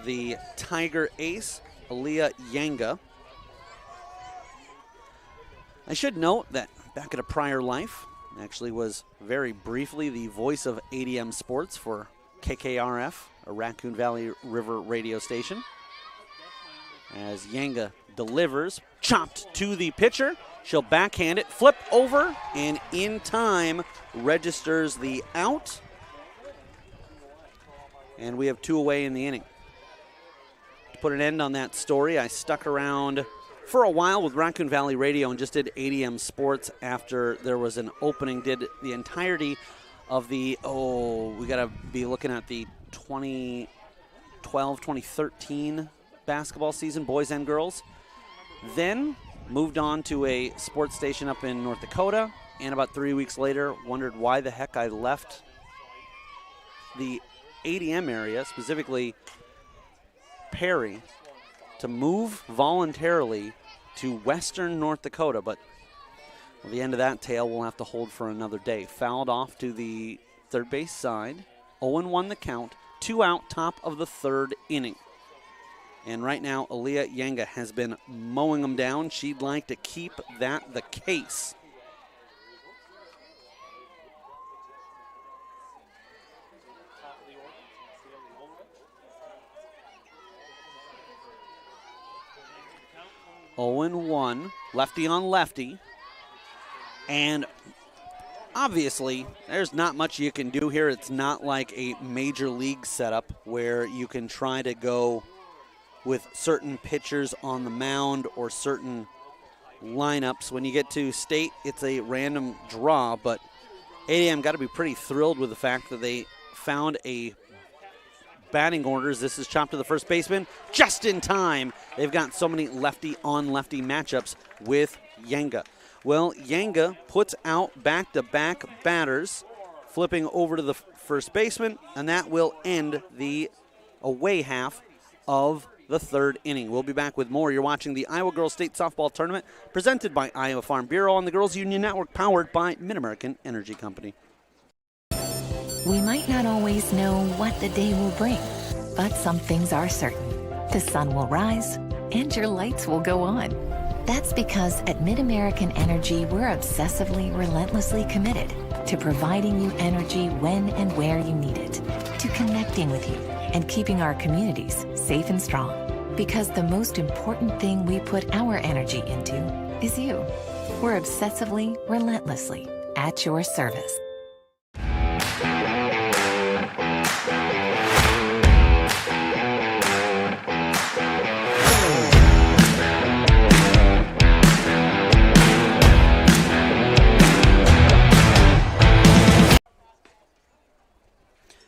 the Tiger ace, Aaliyah Yenga. I should note that back at a prior life, actually was very briefly the voice of ADM Sports for KKRF, a Raccoon Valley River radio station. as Yanga delivers, chopped to the pitcher. She'll backhand it, flip over, and in time registers the out. And we have 2 away in the inning. To put an end on that story, I stuck around for a while with Raccoon Valley Radio and just did ADM Sports after there was an opening. Did the entirety of the, we got to be looking at the 2012-2013 basketball season, boys and girls. Then moved on to a sports station up in North Dakota, and about 3 weeks later wondered why the heck I left the ADM area, specifically Perry, to move voluntarily to western North Dakota. But the end of that tale we'll have to hold for another day. Fouled off to the third base side. 0-1 the count. 2 out, top of the 3rd inning. And right now, Aaliyah Yanga has been mowing them down. She'd like to keep that the case. (0-1), lefty on lefty. And obviously, there's not much you can do here. It's not like a major league setup where you can try to go with certain pitchers on the mound or certain lineups. When you get to state, it's a random draw, but ADM got to be pretty thrilled with the fact that they found a batting orders. This is chopped to the first baseman just in time. They've got so many lefty-on-lefty matchups with Yanga. Well, Yanga puts out back-to-back batters, flipping over to the first baseman, and that will end the away half of the 3rd inning. We'll be back with more. You're watching the Iowa Girls State Softball Tournament presented by Iowa Farm Bureau on the Girls Union Network, powered by Mid-American Energy Company. We might not always know what the day will bring, but some things are certain. The sun will rise and your lights will go on. That's because at Mid-American Energy, we're obsessively, relentlessly committed to providing you energy when and where you need it, to connecting with you and keeping our communities safe and strong. Because the most important thing we put our energy into is you. We're obsessively, relentlessly at your service.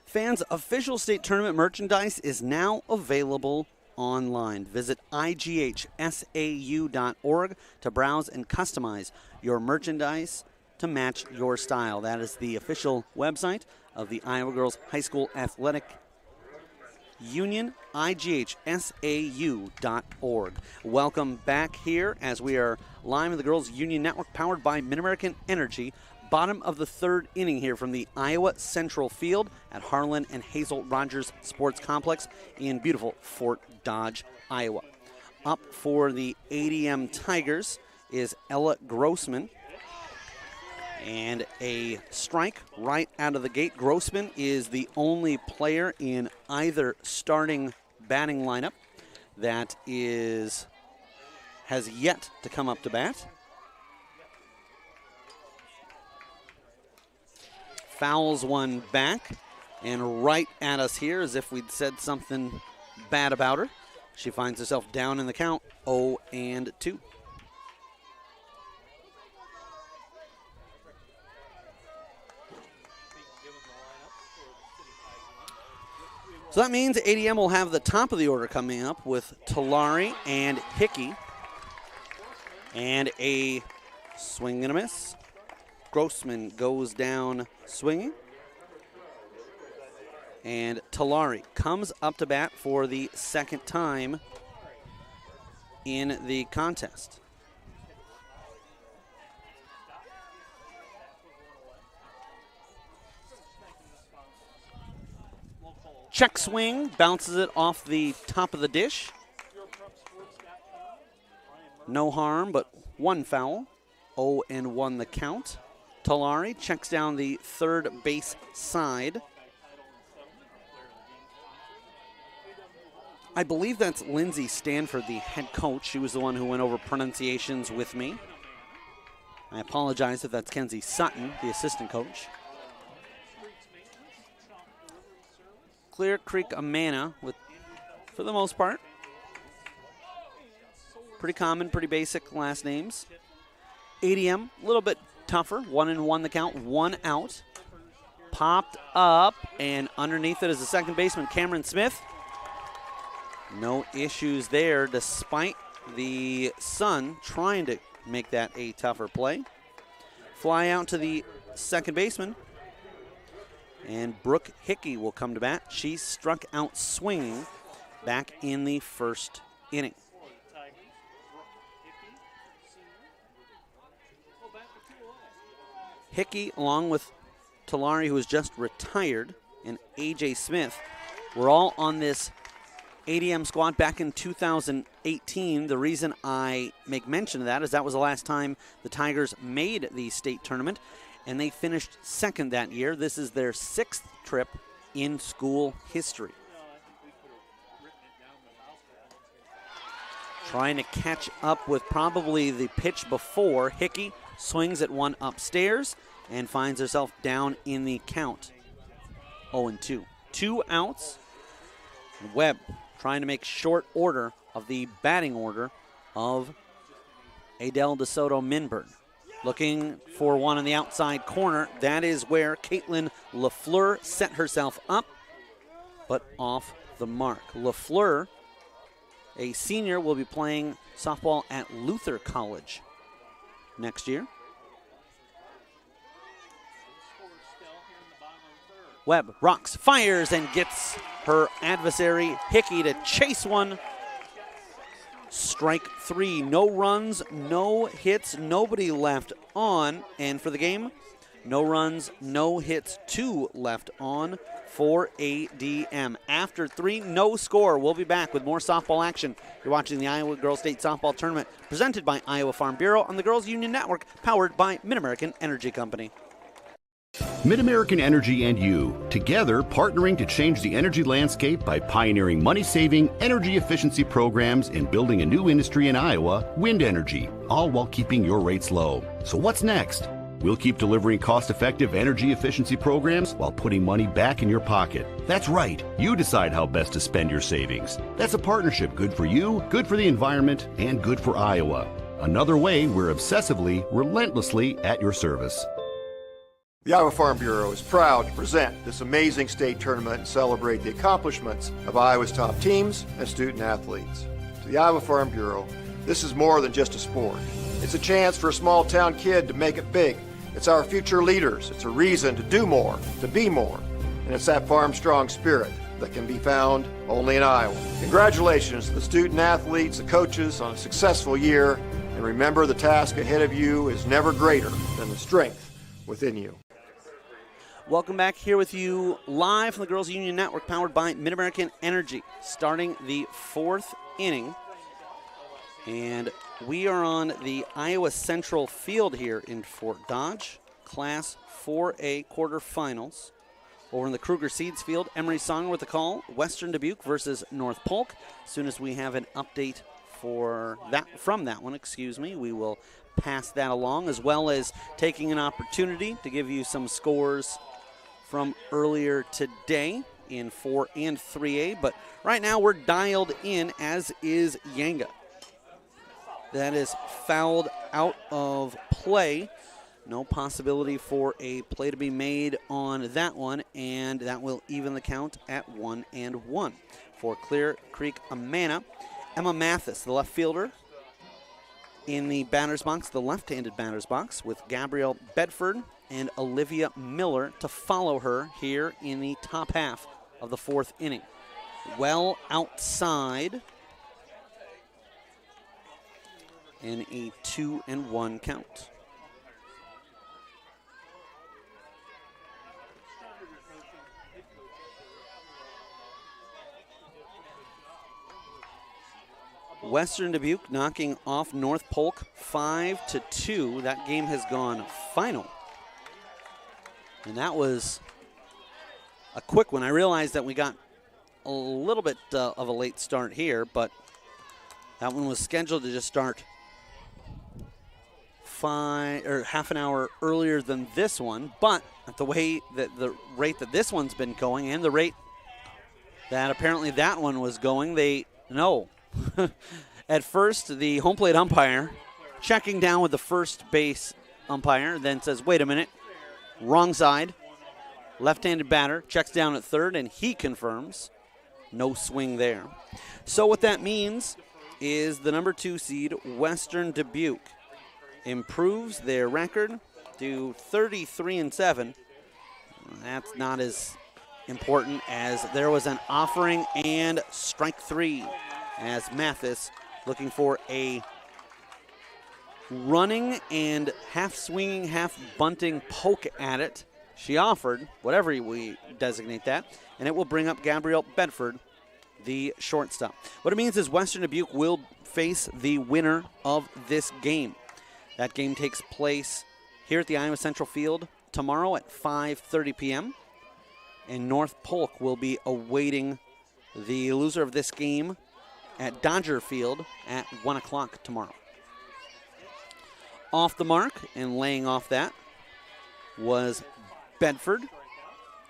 Fans, official state tournament merchandise is now available online. Visit IGHSAU.org to browse and customize your merchandise to match your style. That is the official website of the Iowa Girls High School Athletic Union, IGHSAU.org. Welcome back here as we are live in the Girls Union Network, powered by Mid-American Energy. Bottom of the 3rd inning here from the Iowa Central Field at Harlan and Hazel Rogers Sports Complex in beautiful Fort Dodge, Iowa. Up for the ADM Tigers is Ella Grossman. And a strike right out of the gate. Grossman is the only player in either starting batting lineup that has yet to come up to bat. Fouls one back and right at us here as if we'd said something bad about her. She finds herself down in the count, 0-2. So that means ADM will have the top of the order coming up with Talari and Hickey. And a swing and a miss. Grossman goes down swinging. And Talari comes up to bat for the 2nd time in the contest. Check swing, bounces it off the top of the dish. No harm, but one foul. 0-1 the count. Talari checks down the 3rd base side. I believe that's Lindsay Stanford, the head coach. She was the one who went over pronunciations with me. I apologize if that's Kenzie Sutton, the assistant coach. Clear Creek-Amana, for the most part. Pretty common, pretty basic last names. ADM, a little bit tougher. 1-1 the count, 1 out. Popped up, and underneath it is the second baseman, Cameron Smith. No issues there, despite the sun trying to make that a tougher play. Fly out to the second baseman, and Brooke Hickey will come to bat. She struck out swinging back in the first inning. Hickey, along with Talari, who was just retired, and A.J. Smith, were all on this ADM squad back in 2018. The reason I make mention of that is that was the last time the Tigers made the state tournament, and they finished second that year. This is their 6th trip in school history. Trying to catch up with probably the pitch before. Hickey swings at one upstairs and finds herself down in the count. 0-2. 2 outs. Webb trying to make short order of the batting order of Adele DeSoto Minburn. Looking for one on the outside corner. That is where Caitlin LaFleur set herself up, but off the mark. LaFleur, a senior, will be playing softball at Luther College next year. Webb rocks, fires, and gets her adversary Hickey to chase one. Strike 3. No runs, no hits, nobody left on. And for the game, no runs, no hits, 2 left on for ADM. After 3, no score. We'll be back with more softball action. You're watching the Iowa Girls State Softball Tournament presented by Iowa Farm Bureau on the Girls Union Network, powered by Mid-American Energy Company. Mid-American Energy and you, together partnering to change the energy landscape by pioneering money-saving, energy efficiency programs and building a new industry in Iowa, wind energy, all while keeping your rates low. So what's next? We'll keep delivering cost-effective energy efficiency programs while putting money back in your pocket. That's right. You decide how best to spend your savings. That's a partnership good for you, good for the environment, and good for Iowa. Another way we're obsessively, relentlessly at your service. The Iowa Farm Bureau is proud to present this amazing state tournament and celebrate the accomplishments of Iowa's top teams and student athletes. To the Iowa Farm Bureau, this is more than just a sport. It's a chance for a small town kid to make it big. It's our future leaders. It's a reason to do more, to be more. And it's that farm strong spirit that can be found only in Iowa. Congratulations to the student athletes, the coaches on a successful year. And remember, the task ahead of you is never greater than the strength within you. Welcome back here with you live from the Girls Union Network, powered by Mid-American Energy, starting the 4th inning. And we are on the Iowa Central field here in Fort Dodge, Class 4A quarterfinals. Over in the Kruger Seeds field, Emery Songer with the call, Western Dubuque versus North Polk. As soon as we have an update for that from that one, we will pass that along, as well as taking an opportunity to give you some scores from earlier today in 4 and 3A. But right now we're dialed in, as is Yanga. That is fouled out of play. No possibility for a play to be made on that one, and that will even the count at 1-1. For Clear Creek-Amana, Emma Mathis, the left fielder, in the batter's box, the left-handed batter's box, with Gabrielle Bedford and Olivia Miller to follow her here in the top half of the 4th inning. Well outside, and a 2-1 count. Western Dubuque knocking off North Polk 5-2. That game has gone final. And that was a quick one. I realized that we got a little bit of a late start here, but that one was scheduled to just start half an hour earlier than this one. But at the way that the rate that this one's been going and the rate that apparently that one was going, at first, the home plate umpire checking down with the first base umpire, then says, wait a minute, wrong side. Left-handed batter checks down at third, and he confirms no swing there. So what that means is the number 2 seed, Western Dubuque, improves their record to 33-7. That's not as important as there was an offering and strike 3 as Mathis looking for a running and half swinging, half bunting poke at it. She offered, whatever we designate that, and it will bring up Gabrielle Bedford, the shortstop. What it means is Western Dubuque will face the winner of this game. That game takes place here at the Iowa Central Field tomorrow at 5:30 p.m. And North Polk will be awaiting the loser of this game at Dodger Field at 1 o'clock tomorrow. Off the mark and laying off that was Bedford.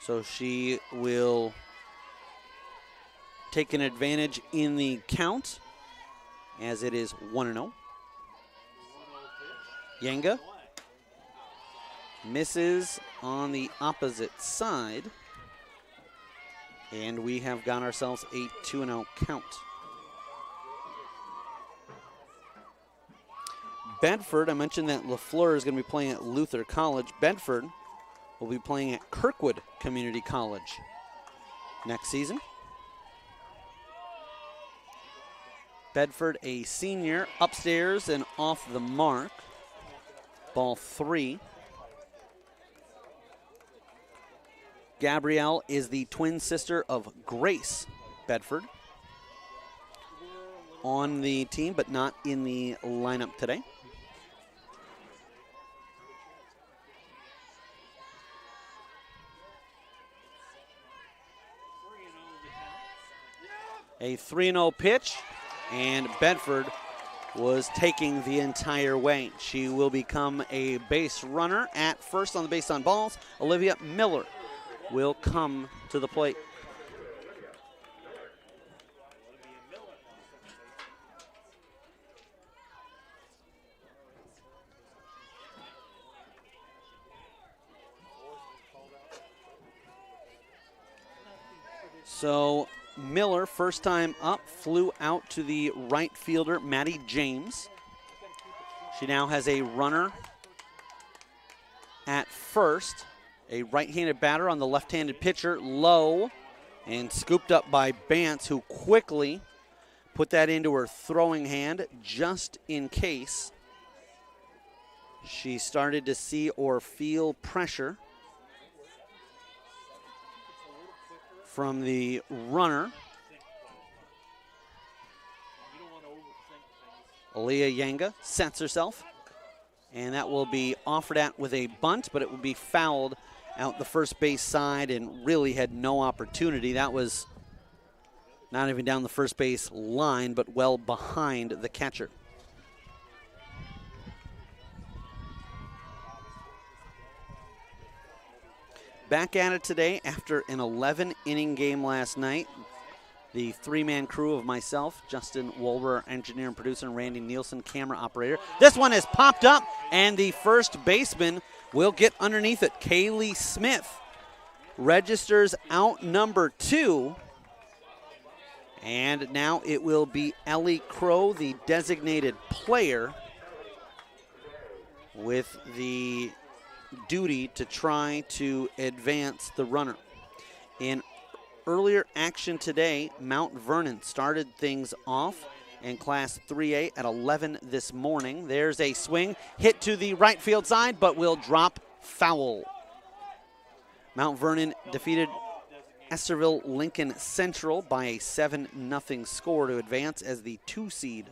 So she will take an advantage in the count as it is 1-0. Yenga misses on the opposite side. And we have got ourselves a 2-0 count. Bedford, I mentioned that LaFleur is going to be playing at Luther College. Bedford will be playing at Kirkwood Community College next season. Bedford, a senior, upstairs and off the mark. Ball 3. Gabrielle is the twin sister of Grace Bedford. On the team, but not in the lineup today. A 3-0 pitch, and Bedford was taking the entire way. She will become a base runner at first on the base on balls. Olivia Miller will come to the plate. So Miller, first time up, flew out to the right fielder, Maddie James. She now has a runner at first. A right-handed batter on the left-handed pitcher, low, and scooped up by Bance, who quickly put that into her throwing hand just in case she started to see or feel pressure from the runner. Aaliyah Yenga sets herself, and that will be offered at with a bunt, but it will be fouled out the first base side and really had no opportunity. That was not even down the first base line, but well behind the catcher. Back at it today after an 11-inning game last night. The three-man crew of myself, Justin Wolber, engineer and producer, and Randy Nielsen, camera operator. This one has popped up, and the first baseman will get underneath it. Kaylee Smith registers out number 2. And now it will be Ellie Crow, the designated player, with the duty to try to advance the runner. In earlier action today, Mount Vernon started things off in Class 3A at 11 this morning. There's a swing, hit to the right field side, but will drop foul. Mount Vernon defeated Estherville Lincoln Central by a 7-0 score to advance as the 2 seed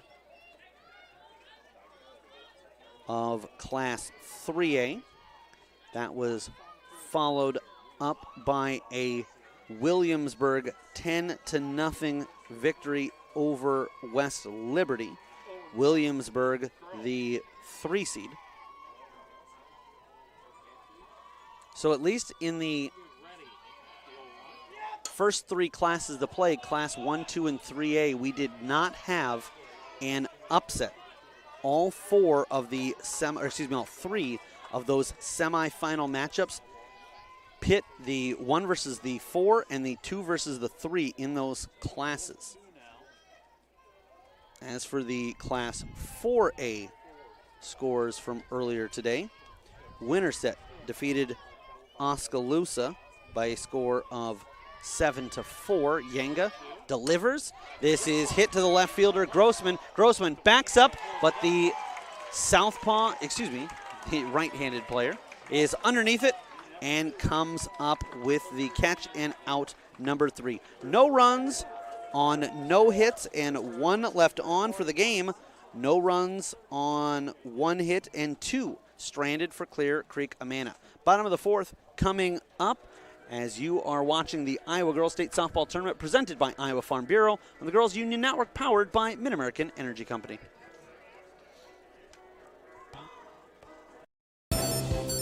of Class 3A. That was followed up by a Williamsburg 10-0 victory over West Liberty. Williamsburg, the 3 seed. So at least in the first 3 classes to play, Class 1, 2, and 3A, we did not have an upset. All 3 of those semifinal matchups pit the 1 versus the 4 and the 2 versus the 3 in those classes. As for the Class 4A scores from earlier today, Winterset defeated Oskaloosa by a score of 7-4. Yenga delivers. This is hit to the left fielder, Grossman. Grossman backs up, but the the right-handed player is underneath it and comes up with the catch and out number 3. No runs on no hits and 1 left on for the game. No runs on 1 hit and 2 stranded for Clear Creek-Amana. Bottom of the 4th coming up as you are watching the Iowa Girls State Softball Tournament presented by Iowa Farm Bureau and the Girls Union Network powered by Mid-American Energy Company.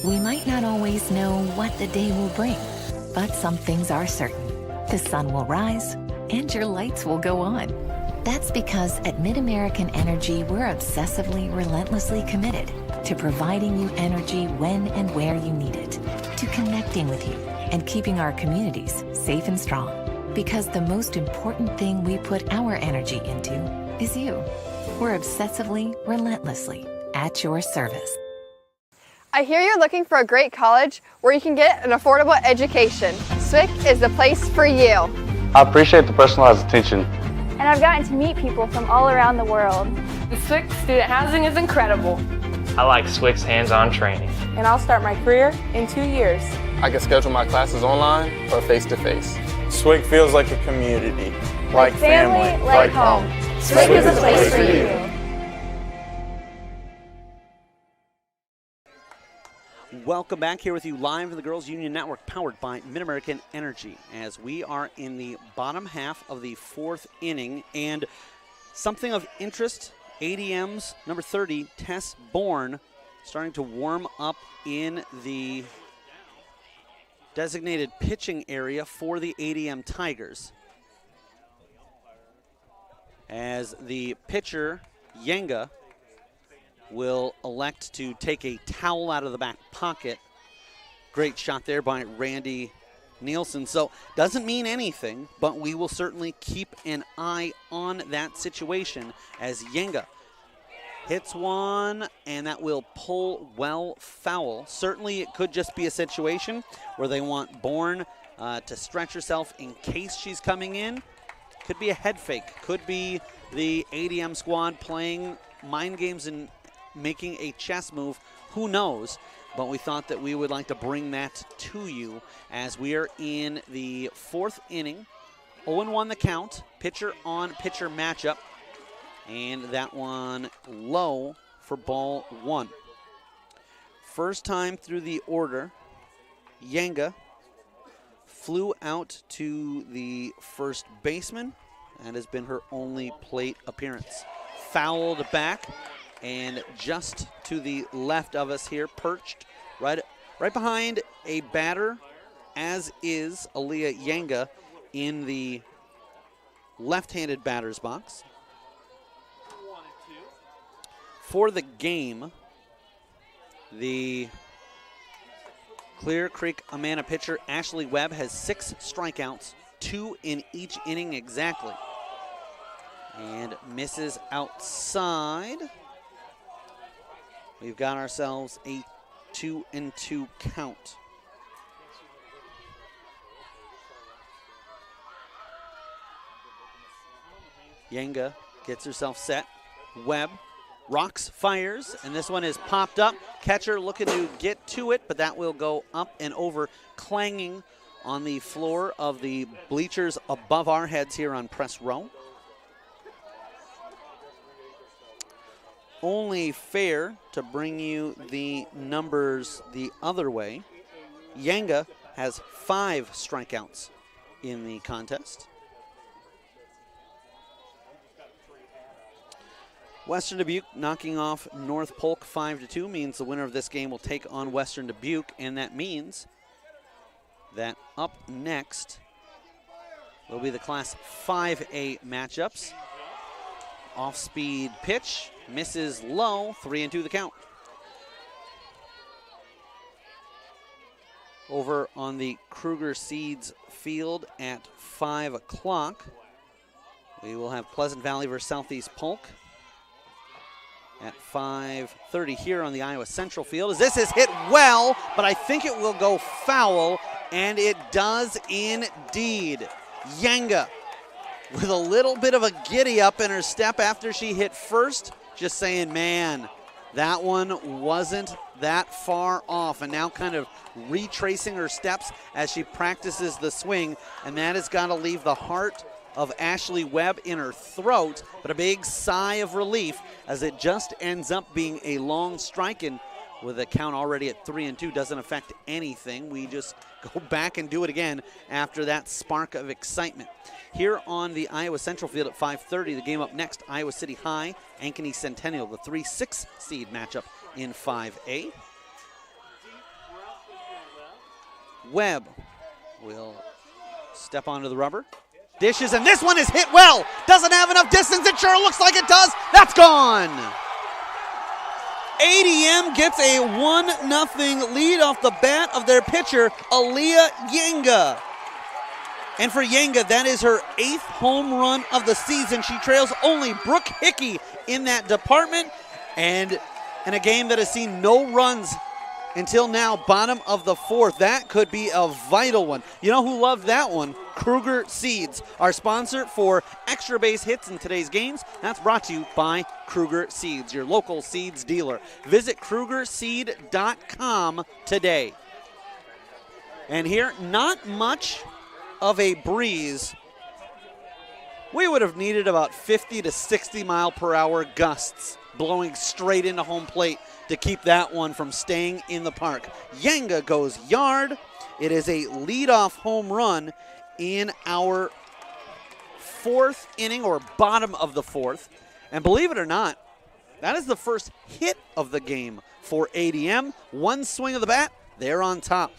We might not always know what the day will bring, but some things are certain. The sun will rise and your lights will go on. That's because at Mid-American Energy, we're obsessively, relentlessly committed to providing you energy when and where you need it, to connecting with you and keeping our communities safe and strong. Because the most important thing we put our energy into is you. We're obsessively, relentlessly at your service. I hear you're looking for a great college where you can get an affordable education. SWIC is the place for you. I appreciate the personalized attention. And I've gotten to meet people from all around the world. The SWIC student housing is incredible. I like SWIC's hands-on training. And I'll start my career in 2 years. I can schedule my classes online or face-to-face. SWIC feels like a community, like family, like home. SWIC is a place for you. Welcome back here with you live from the Girls Union Network powered by Mid-American Energy as we are in the bottom half of the 4th inning. And something of interest, ADM's number 30, Tess Bourne, starting to warm up in the designated pitching area for the ADM Tigers. As the pitcher, Yenga, will elect to take a towel out of the back pocket. Great shot there by Randy Nielsen. So doesn't mean anything, but we will certainly keep an eye on that situation as Yenga hits one, and that will pull well foul. Certainly it could just be a situation where they want Bourne to stretch herself in case she's coming in. Could be a head fake. Could be the ADM squad playing mind games and making a chess move. Who knows? But we thought that we would like to bring that to you as we are in the 4th inning. 0-1 the count. Pitcher on pitcher matchup. And that one low for ball 1. First time through the order, Yenga flew out to the first baseman. That has been her only plate appearance. Fouled back. And just to the left of us here, perched right behind a batter, as is Aaliyah Yenga in the left-handed batter's box. For the game, the Clear Creek-Amana pitcher, Ashley Webb, has 6 strikeouts, 2 in each inning exactly. And misses outside. We've got ourselves a 2-2 count. Yenga gets herself set. Webb rocks, fires, and this one is popped up. Catcher looking to get to it, but that will go up and over, clanging on the floor of the bleachers above our heads here on press row. Only fair to bring you the numbers the other way. Yenga has 5 strikeouts in the contest. Western Dubuque knocking off North Polk 5-2 means the winner of this game will take on Western Dubuque, and that means that up next will be the Class 5A matchups. Off-speed pitch, misses low, 3-2 the count. Over on the Kruger Seeds field at 5 o'clock, we will have Pleasant Valley versus Southeast Polk. At 5:30 here on the Iowa Central field, as this is hit well, but I think it will go foul, and it does indeed. Yenga with a little bit of a giddy up in her step after she hit first, just saying, man, that one wasn't that far off, and now kind of retracing her steps as she practices the swing, and that has got to leave the heart of Ashley Webb in her throat, but a big sigh of relief as it just ends up being a long strike, and with a count already at 3-2 doesn't affect anything. We just go back and do it again after that spark of excitement. Here on the Iowa Central field at 5:30, the game up next, Iowa City High, Ankeny Centennial, the 3-6 seed matchup in 5A. Webb will step onto the rubber. Dishes, and this one is hit well. Doesn't have enough distance. It sure looks like it does. That's gone. ADM gets a 1-0 lead off the bat of their pitcher, Aaliyah Yenga. And for Yenga, that is her 8th home run of the season. She trails only Brooke Hickey in that department. And in a game that has seen no runs until now, bottom of the 4th. That could be a vital one. You know who loved that one? Kruger Seeds, our sponsor for extra base hits in today's games. That's brought to you by Kruger Seeds, your local seeds dealer. Visit KrugerSeed.com today. And here, not much of a breeze. We would have needed about 50 to 60 mile per hour gusts blowing straight into home plate to keep that one from staying in the park. Yenga goes yard. It is a leadoff home run in our 4th inning, or bottom of the 4th. And believe it or not, that is the first hit of the game for ADM. One swing of the bat, they're on top.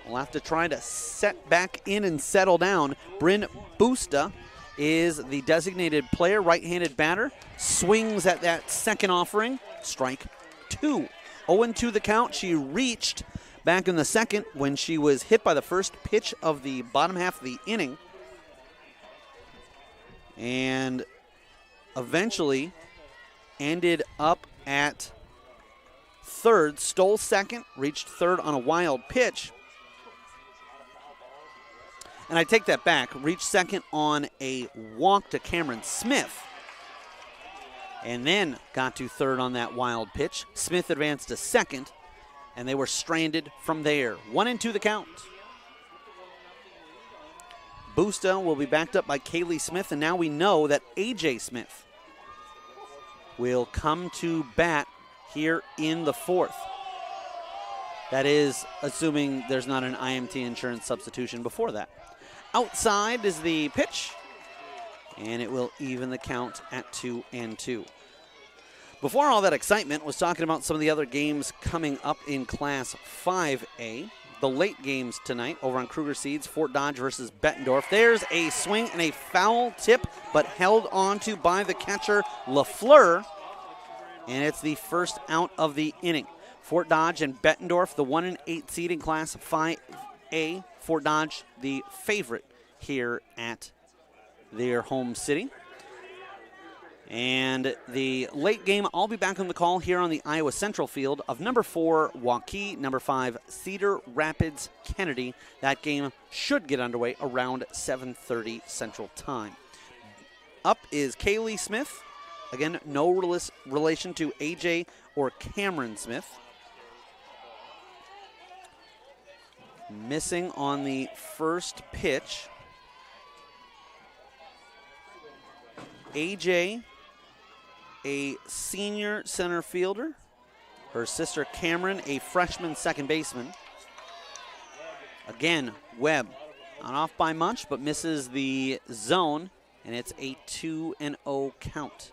We'll have to try to set back in and settle down. Bryn Busta is the designated player, right-handed batter. Swings at that second offering, strike 2. 0-2 the count. She reached back in the second when she was hit by the first pitch of the bottom half of the inning. And eventually ended up at third, stole second, reached third on a wild pitch. And I take that back, reached second on a walk to Cameron Smith. And then got to third on that wild pitch. Smith advanced to second, and they were stranded from there. 1-2 the count. Busta will be backed up by Kaylee Smith, and now we know that AJ Smith will come to bat here in the 4th. That is assuming there's not an IMT insurance substitution before that. Outside is the pitch, and it will even the count at 2-2. Before all that excitement, was talking about some of the other games coming up in Class 5A. The late games tonight over on Kruger Seeds, Fort Dodge versus Bettendorf. There's a swing and a foul tip, but held onto by the catcher, LaFleur, and it's the first out of the inning. Fort Dodge and Bettendorf, the 1-8 seed in Class 5A. Fort Dodge, the favorite here at their home city. And the late game, I'll be back on the call here on the Iowa Central field of number 4, Waukee, number 5, Cedar Rapids, Kennedy. That game should get underway around 7:30 Central Time. Up is Kaylee Smith. Again, no relation to AJ or Cameron Smith. Missing on the first pitch. AJ, a senior center fielder. Her sister Cameron, a freshman second baseman. Again, Webb Not off by much, but misses the zone, and it's a 2-0 count.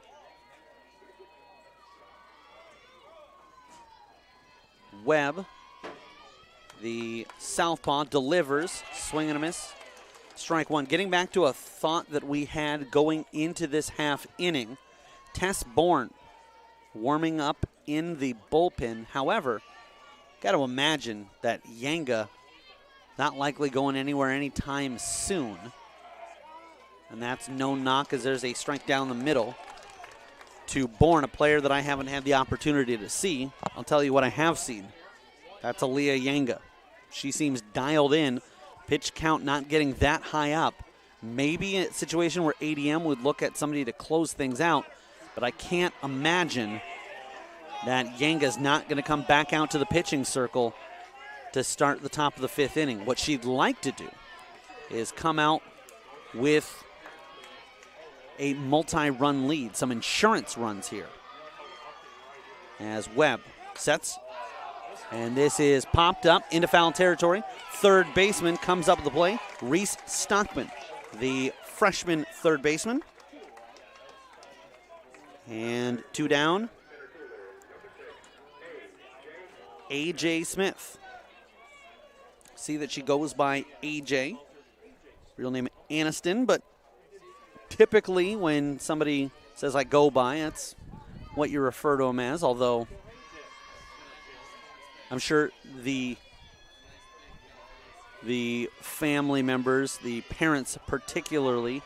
Webb, the southpaw, delivers, swing and a miss. Strike one. Getting back to a thought that we had going into this half inning, Tess Bourne warming up in the bullpen. However, got to imagine that Yanga not likely going anywhere anytime soon. And that's no knock as there's a strike down the middle to Bourne, a player that I haven't had the opportunity to see. I'll tell you what I have seen. That's Aaliyah Yanga. She seems dialed in. Pitch count not getting that high up. Maybe a situation where ADM would look at somebody to close things out, but I can't imagine that Yanga's not going to come back out to the pitching circle to start the top of the fifth inning. What she'd like to do is come out with a multi-run lead, some insurance runs here. As Webb sets, and this is popped up into foul territory. Third baseman comes up with the play. Reese Stockman, the freshman third baseman. And two down. AJ Smith. See that she goes by AJ. Real name Aniston, but typically when somebody says I go by, that's what you refer to them as, although I'm sure the family members, the parents particularly,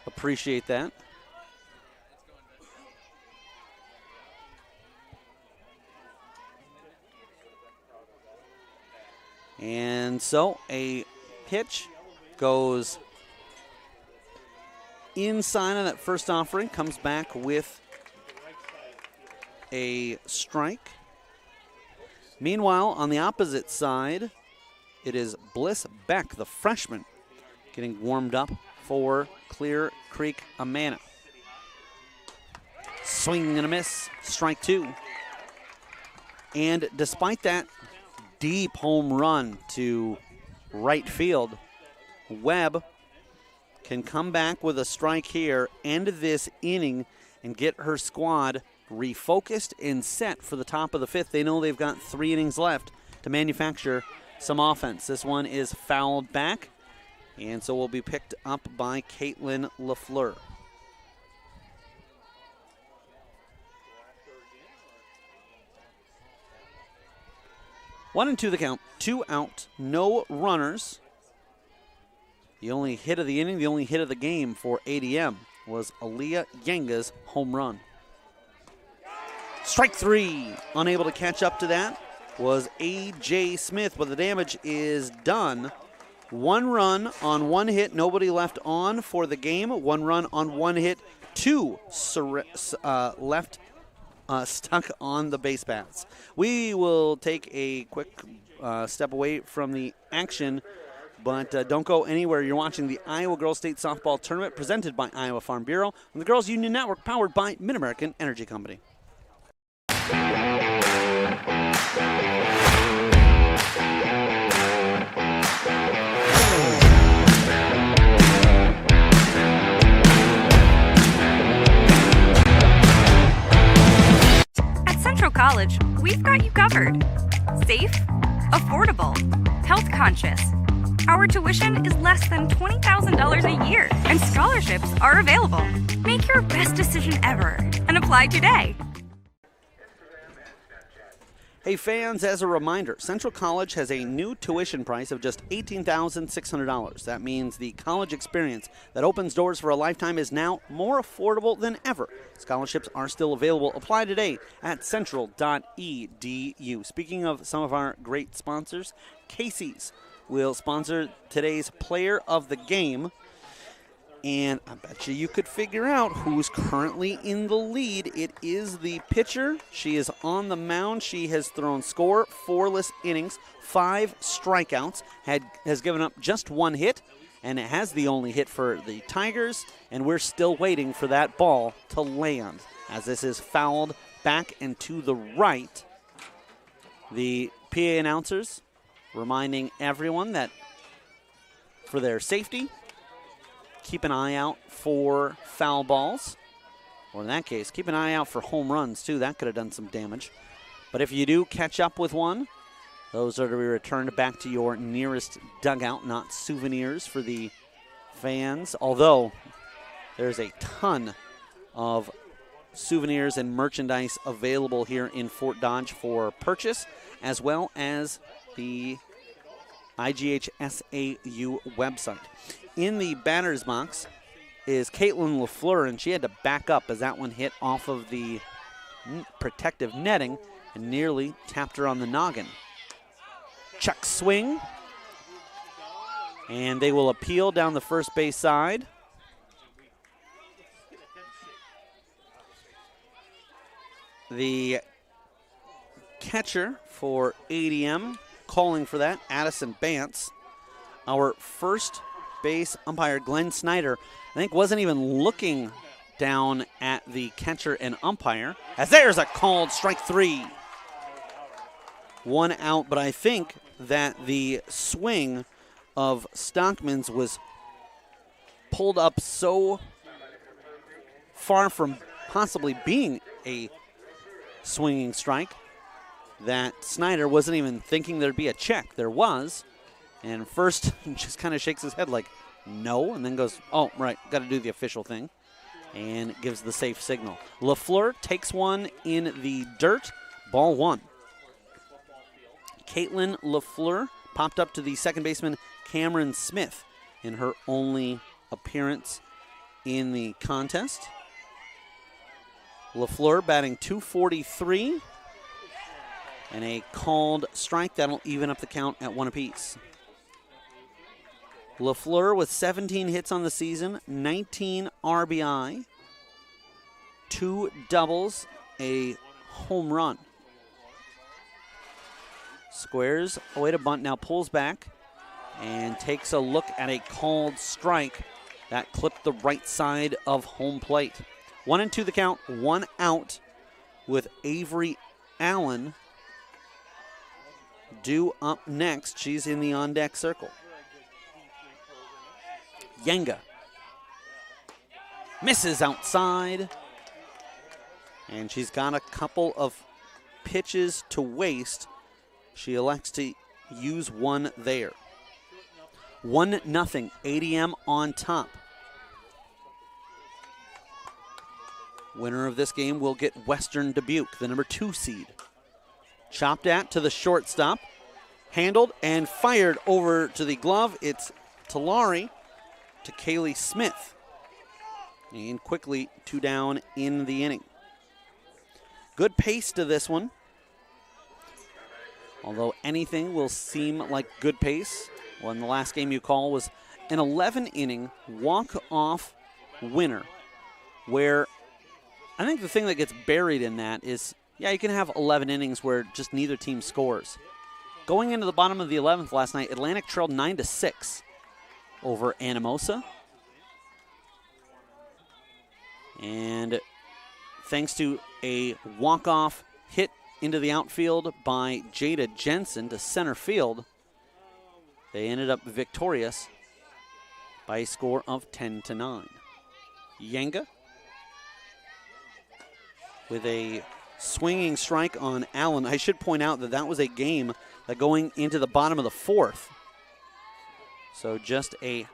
appreciate that. And so a pitch goes inside of that first offering, comes back with a strike. Meanwhile, on the opposite side, it is Bliss Beck, the freshman, getting warmed up for Clear Creek-Amana. Swing and a miss, strike two. And despite that deep home run to right field, Webb can come back with a strike here, end this inning, and get her squad refocused and set for the top of the fifth. They know they've got 3 innings left to manufacture some offense. This one is fouled back, and so will be picked up by Caitlin LaFleur. One and two the count, 2 out, no runners. The only hit of the inning, the only hit of the game for ADM was Aaliyah Yanga's home run. Strike three. Unable to catch up to that was A.J. Smith, but the damage is done. 1 run on 1 hit, nobody left on for the game. 1 run on 1 hit, 2 left stuck on the base paths. We will take a quick step away from the action, but don't go anywhere. You're watching the Iowa Girls State Softball Tournament presented by Iowa Farm Bureau on the Girls Union Network, powered by Mid-American Energy Company. At Central College, we've got you covered. Safe, affordable, health conscious. Our tuition is less than $20,000 a year, and scholarships are available. Make your best decision ever and apply today. Hey fans, as a reminder, Central College has a new tuition price of just $18,600. That means the college experience that opens doors for a lifetime is now more affordable than ever. Scholarships are still available. Apply today at central.edu. Speaking of some of our great sponsors, Casey's will sponsor today's player of the game. And I bet you could figure out who's currently in the lead. It is the pitcher. She is on the mound. She has thrown 4 scoreless innings, 5 strikeouts, has given up just 1 hit, and it has the only hit for the Tigers, and we're still waiting for that ball to land as this is fouled back and to the right. The PA announcers reminding everyone that for their safety. Keep an eye out for foul balls. Or in that case, keep an eye out for home runs, too. That could have done some damage. But if you do catch up with one, those are to be returned back to your nearest dugout, not souvenirs for the fans. Although there's a ton of souvenirs and merchandise available here in Fort Dodge for purchase, as well as the IGHSAU website. In the batter's box is Caitlin LaFleur, and she had to back up as that one hit off of the protective netting and nearly tapped her on the noggin. Check swing, and they will appeal down the first base side. The catcher for ADM calling for that, Addison Bantz. Our first base umpire, Glenn Snyder, I think wasn't even looking down at the catcher and umpire, as there's a called strike 3. 1 out, but I think that the swing of Stockman's was pulled up so far from possibly being a swinging strike that Snyder wasn't even thinking there'd be a check. There was, and first just kind of shakes his head like no, and then goes, oh, right, got to do the official thing, and gives the safe signal. LaFleur takes one in the dirt, ball 1. Caitlin LaFleur popped up to the second baseman, Cameron Smith, in her only appearance in the contest. LaFleur batting .243, and a called strike that'll even up the count at 1 apiece. LaFleur with 17 hits on the season, 19 RBI, 2 doubles, a home run. Squares away to bunt, now pulls back and takes a look at a called strike that clipped the right side of home plate. 1-2 the count, 1 out, with Avery Allen due up next. She's in the on-deck circle. Yenga misses outside, and she's got a couple of pitches to waste. She elects to use one there. 1-0, ADM on top. Winner of this game will get Western Dubuque, the number 2 seed. Chopped at to the shortstop, handled and fired over to the glove. It's Talari to Kaylee Smith. And quickly 2 down in the inning. Good pace to this one. Although anything will seem like good pace. Well, in the last game you call was an 11-inning walk-off winner, where I think the thing that gets buried in that is, yeah, you can have 11 innings where just neither team scores. Going into the bottom of the 11th last night, Atlantic trailed 9-6 over Anamosa. And thanks to a walk-off hit into the outfield by Jada Jensen to center field, they ended up victorious by a score of 10-9. Yenga with a swinging strike on Allen. I should point out that that was a game that going into the bottom of the 4th. So just a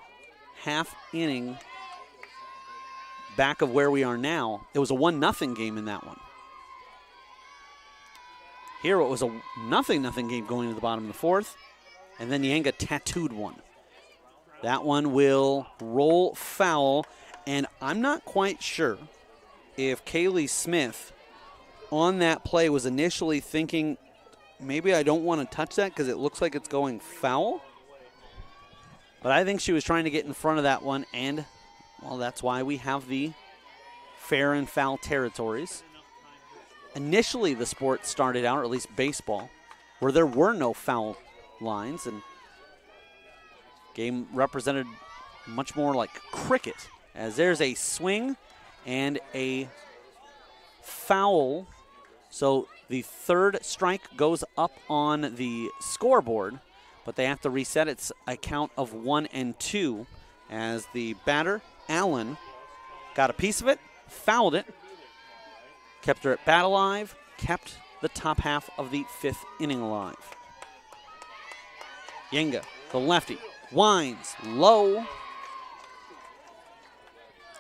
half inning back of where we are now. It was a 1-0 game in that one. Here it was a 0-0 game going to the bottom of the 4th, and then Yenga tattooed one. That one will roll foul, and I'm not quite sure if Kaylee Smith on that play was initially thinking, maybe I don't want to touch that because it looks like it's going foul. But I think she was trying to get in front of that one, and, well, that's why we have the fair and foul territories. Initially, the sport started out, or at least baseball, where there were no foul lines, and game represented much more like cricket, as there's a swing and a foul. So the third strike goes up on the scoreboard, but they have to reset. It's a count of 1-2 as the batter, Allen, got a piece of it, fouled it, kept her at bat alive, kept the top half of the 5th inning alive. Yenga, the lefty, winds low,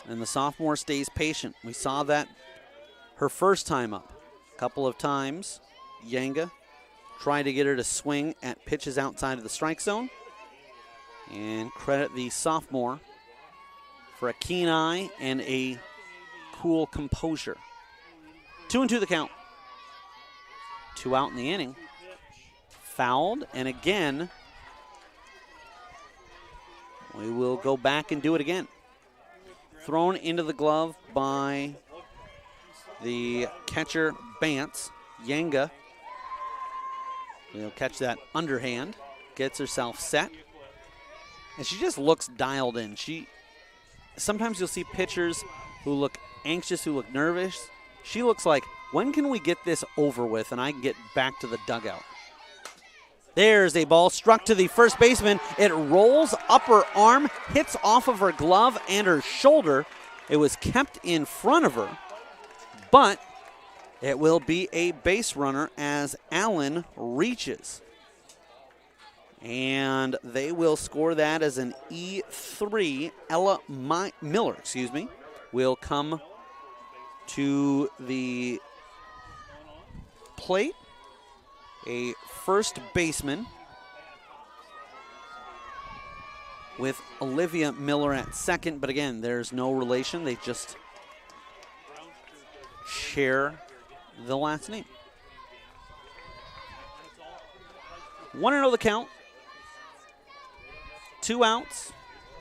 and the sophomore stays patient. We saw that her first time up. A couple of times, Yenga tried to get her to swing at pitches outside of the strike zone. And credit the sophomore for a keen eye and a cool composure. 2-2 the count. 2 out in the inning. Fouled, and again, we will go back and do it again. Thrown into the glove by the catcher, Bance. Yenga will catch that underhand, gets herself set, and she just looks dialed in. Sometimes you'll see pitchers who look anxious, who look nervous. She looks like, when can we get this over with and I can get back to the dugout? There's a ball struck to the first baseman. It rolls up her arm, hits off of her glove and her shoulder. It was kept in front of her, but it will be a base runner as Allen reaches. And they will score that as an E3. Ella Miller, will come to the plate. A first baseman with Olivia Miller at second. But again, there's no relation. They just share the last name. 1-0 the count. 2 outs.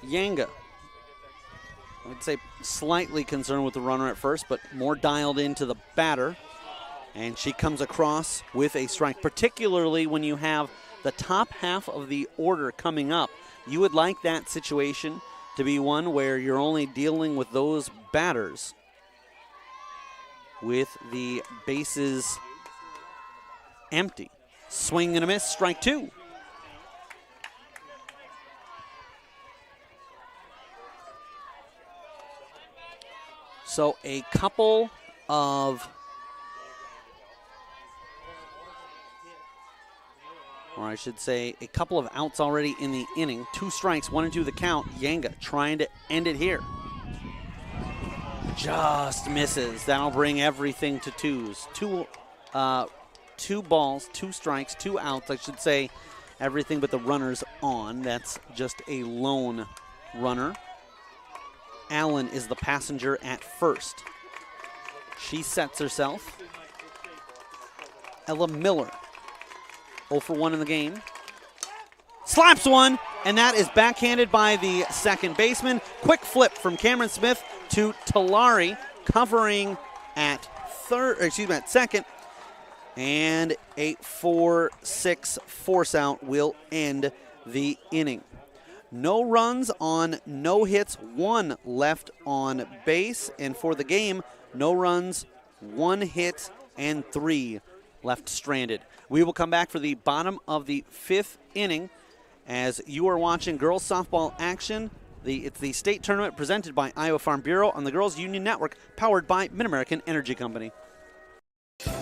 Yenga, I would say slightly concerned with the runner at first, but more dialed into the batter. And she comes across with a strike, particularly when you have the top half of the order coming up. You would like that situation to be one where you're only dealing with those batters with the bases empty. Swing and a miss, strike 2. So a couple of, or I should say a couple of outs already in the inning. 2 strikes, 1-2 the count. Yenga trying to end it here. Just misses. That'll bring everything to 2s. 2 balls, 2 strikes, 2 outs. I should say everything but the runners on. That's just a lone runner. Allen is the passenger at first. She sets herself. Ella Miller, 0 for 1 in the game. Slaps one, and that is backhanded by the second baseman. Quick flip from Cameron Smith to Talari, covering at second. And a 4-6 force out will end the inning. No runs on no hits, 1 left on base. And for the game, no runs, 1 hit, and 3 left stranded. We will come back for the bottom of the 5th inning as you are watching girls softball action. It's the state tournament presented by Iowa Farm Bureau on the Girls Union Network, powered by Mid-American Energy Company.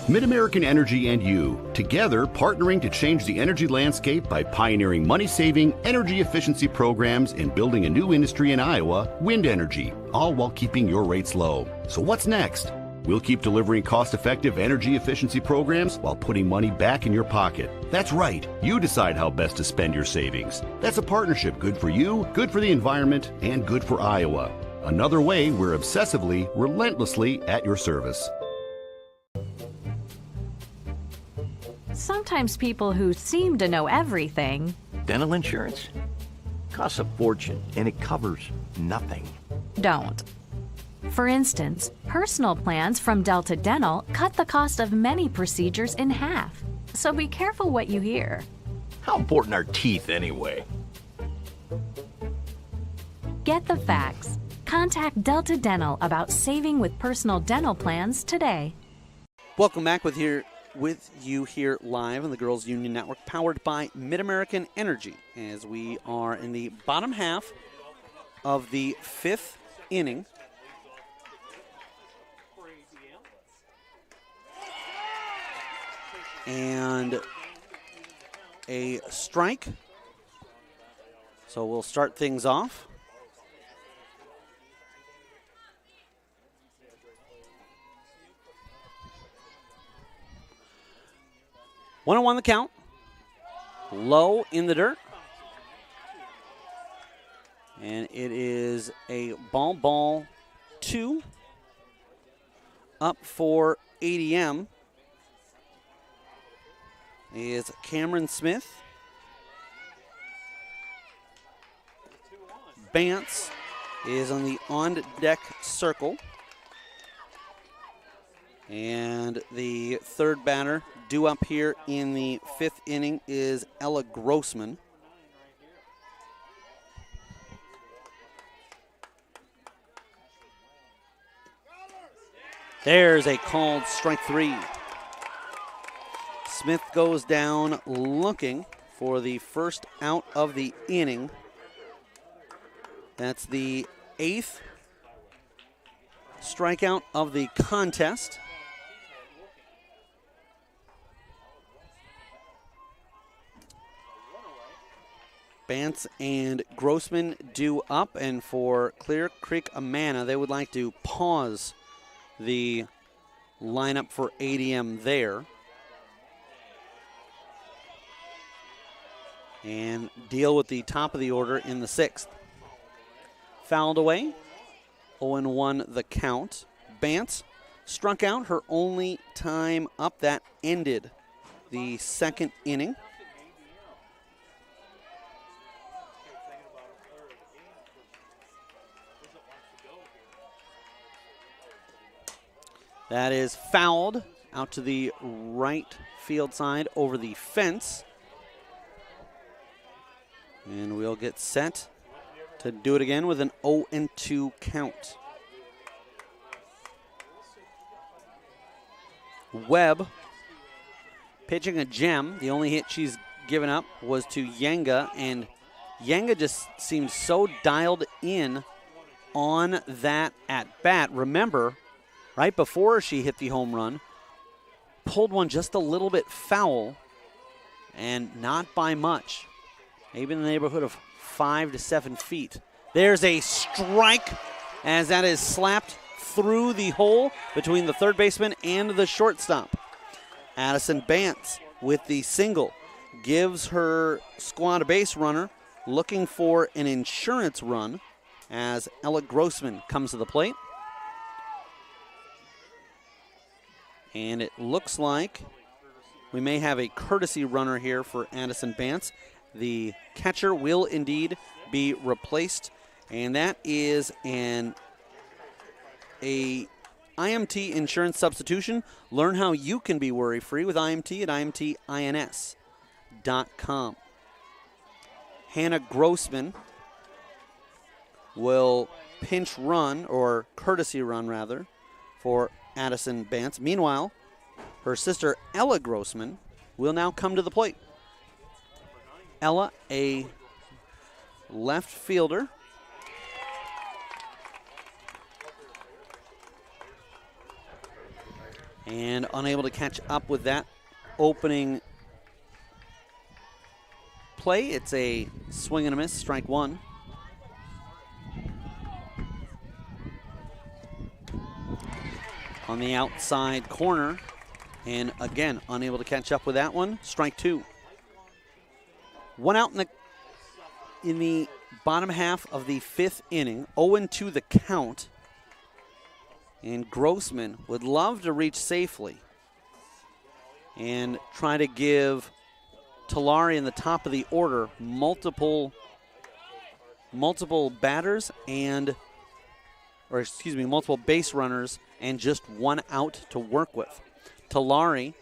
Mid-American Energy and you, together partnering to change the energy landscape by pioneering money-saving, energy efficiency programs and building a new industry in Iowa, wind energy, all while keeping your rates low. So what's next? We'll keep delivering cost-effective energy efficiency programs while putting money back in your pocket. That's right. You decide how best to spend your savings. That's a partnership good for you, good for the environment, and good for Iowa. Another way we're obsessively, relentlessly at your service. Sometimes people who seem to know everything Dental insurance costs a fortune and it covers nothing. don't. For instance, personal plans from Delta Dental cut the cost of many procedures in half. So be careful what you hear. How important are teeth anyway? Get the facts. Contact Delta Dental about saving with personal dental plans today. Welcome back with here with you here live on the Girls Union Network, powered by Mid-American Energy, as we are in the bottom half of the 5th inning. And a strike. So we'll start things off. One on one the count. Low in the dirt. And it is a ball 2 up for ADM is Cameron Smith. Bance is on the on-deck circle. And the third batter due up here in the 5th inning is Ella Grossman. There's a called strike 3. Smith goes down looking for the first out of the inning. That's the 8th strikeout of the contest. Bance and Grossman due up, and for Clear Creek-Amana, they would like to pause the lineup for ADM there and deal with the top of the order in the 6th. Fouled away, 0-1 the count. Bance struck out her only time up. That ended the 2nd inning. That is fouled out to the right field side over the fence. And we'll get set to do it again with an 0-2 count. Webb pitching a gem. The only hit she's given up was to Yenga, and Yenga just seems so dialed in on that at bat. Remember, right before she hit the home run, pulled one just a little bit foul, and not by much. Maybe in the neighborhood of 5 to 7 feet. There's a strike as that is slapped through the hole between the third baseman and the shortstop. Addison Bance with the single gives her squad a base runner, looking for an insurance run as Ella Grossman comes to the plate. And it looks like we may have a courtesy runner here for Addison Bance. The catcher will indeed be replaced, and that is a IMT insurance substitution. Learn how you can be worry-free with IMT at imtins.com. Hannah Grossman will pinch run, or courtesy run rather, for Addison Bance. Meanwhile, her sister Ella Grossman will now come to the plate. Ella, a left fielder. And unable to catch up with that opening play. It's a swing and a miss, strike 1. On the outside corner, and again, unable to catch up with that one, strike 2. One out in the bottom half of the 5th inning, 0-2 the count. And Grossman would love to reach safely and try to give Talari in the top of the order multiple batters multiple base runners and just one out to work with. Talari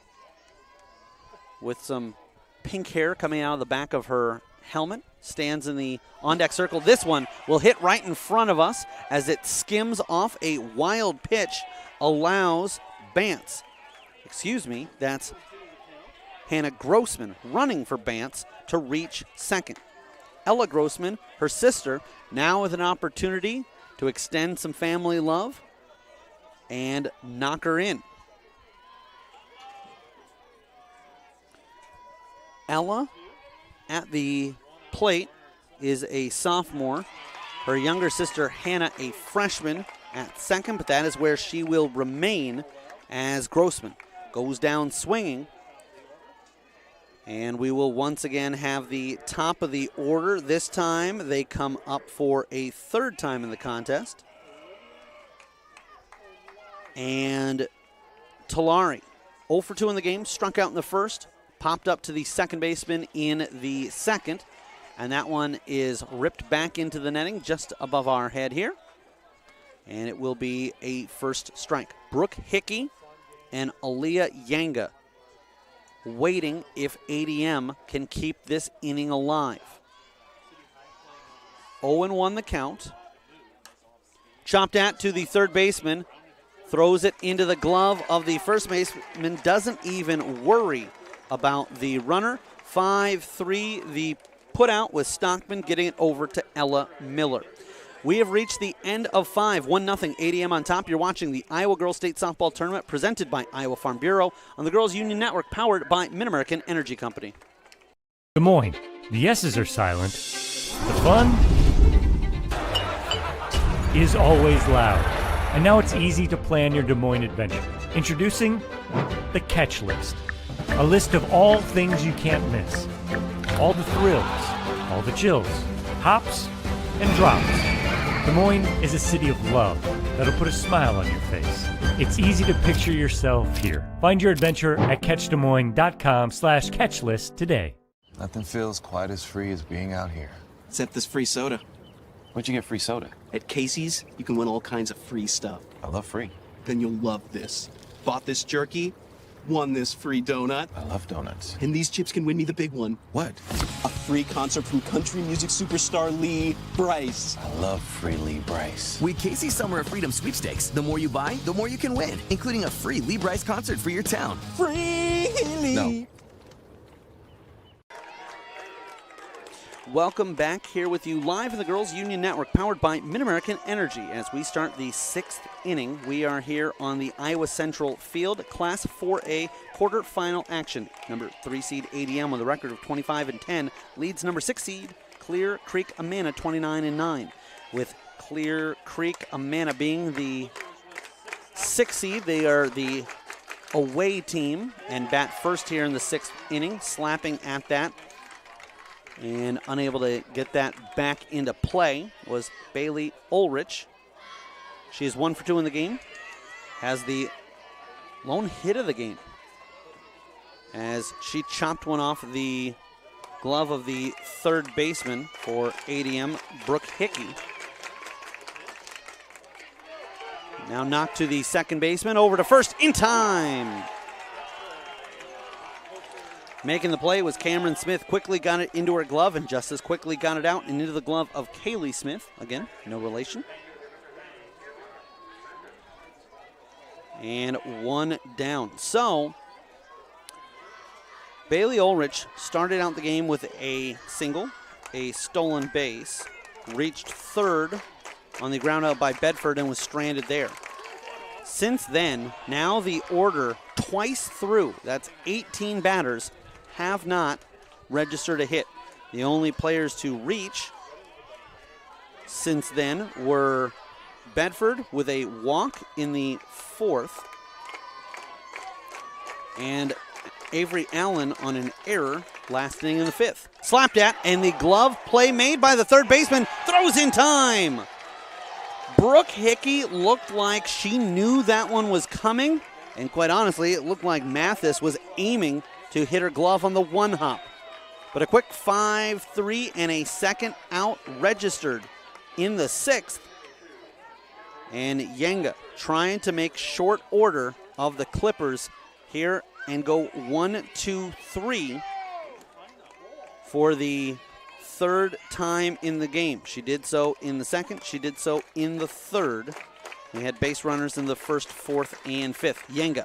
with some pink hair coming out of the back of her helmet stands in the on-deck circle. This one will hit right in front of us as it skims off a wild pitch, allows Bance That's Hannah Grossman running for Bants to reach second. Ella Grossman, her sister, now with an opportunity to extend some family love and knock her in. Ella at the plate is a sophomore. Her younger sister, Hannah, a freshman at second, but that is where she will remain as Grossman goes down swinging. And we will once again have the top of the order. This time they come up for a third time in the contest. And Talari, 0 for 2 in the game, struck out in the first, popped up to the second baseman in the second. And that one is ripped back into the netting just above our head here. And it will be a first strike. Brooke Hickey and Aaliyah Yanga waiting if ADM can keep this inning alive. 0-1 the count. Chopped at to the third baseman. Throws it into the glove of the first baseman. Doesn't even worry about the runner. 5-3 the put out with Stockman getting it over to Ella Miller. We have reached the end of 5, 1-0 ADM on top. You're watching the Iowa Girls State Softball Tournament presented by Iowa Farm Bureau on the Girls Union Network, powered by Mid-American Energy Company. Des Moines, the yeses are silent. The fun is always loud. And now it's easy to plan your Des Moines adventure. Introducing the Catch List. A list of all things you can't miss. All the thrills, all the chills, hops and drops. Des Moines is a city of love that'll put a smile on your face. It's easy to picture yourself here. Find your adventure at catchdesmoines.com/catchlist today. Nothing feels quite as free as being out here. Except this free soda. Where'd you get free soda? At Casey's, you can win all kinds of free stuff. I love free. Then you'll love this. Bought this jerky, won this free donut. I love donuts. And these chips can win me the big one. What? A free concert from country music superstar Lee Brice. I love free Lee Brice. With Casey's Summer of Freedom sweepstakes, the more you buy, the more you can win, including a free Lee Brice concert for your town. Free Lee! No. Welcome back here with you live in the Girls Union Network, powered by Mid-American Energy. As we start the 6th inning, we are here on the Iowa Central Field, Class 4A quarterfinal action. Number 3 seed ADM with a record of 25-10 leads number 6 seed Creek-Amana 29-9. With Creek-Amana being the 6th seed, they are the away team and bat first here in the 6th inning, slapping at that. And unable to get that back into play was Bailey Ulrich. She is 1 for 2 in the game. Has the lone hit of the game as she chopped one off the glove of the third baseman for ADM, Brooke Hickey. Now knocked to the second baseman, over to first in time. Making the play was Cameron Smith. Quickly got it into her glove and just as quickly got it out and into the glove of Kaylee Smith. Again, no relation. And 1 down. So, Bailey Ulrich started out the game with a single, a stolen base, reached third on the ground out by Bedford and was stranded there. Since then, now the order twice through, that's 18 batters, have not registered a hit. The only players to reach since then were Bedford with a walk in the 4th and Avery Allen on an error last inning in the 5th. Slapped at, and the glove play made by the third baseman, throws in time. Brooke Hickey looked like she knew that one was coming, and quite honestly, it looked like Mathis was aiming to hit her glove on the 1-hop. But a quick 5-3 and a second out registered in the 6th. And Yenga trying to make short order of the Clippers here and go 1-2-3 for the 3rd time in the game. She did so in the 2nd. She did so in the 3rd. We had base runners in the 1st, 4th, and 5th. Yenga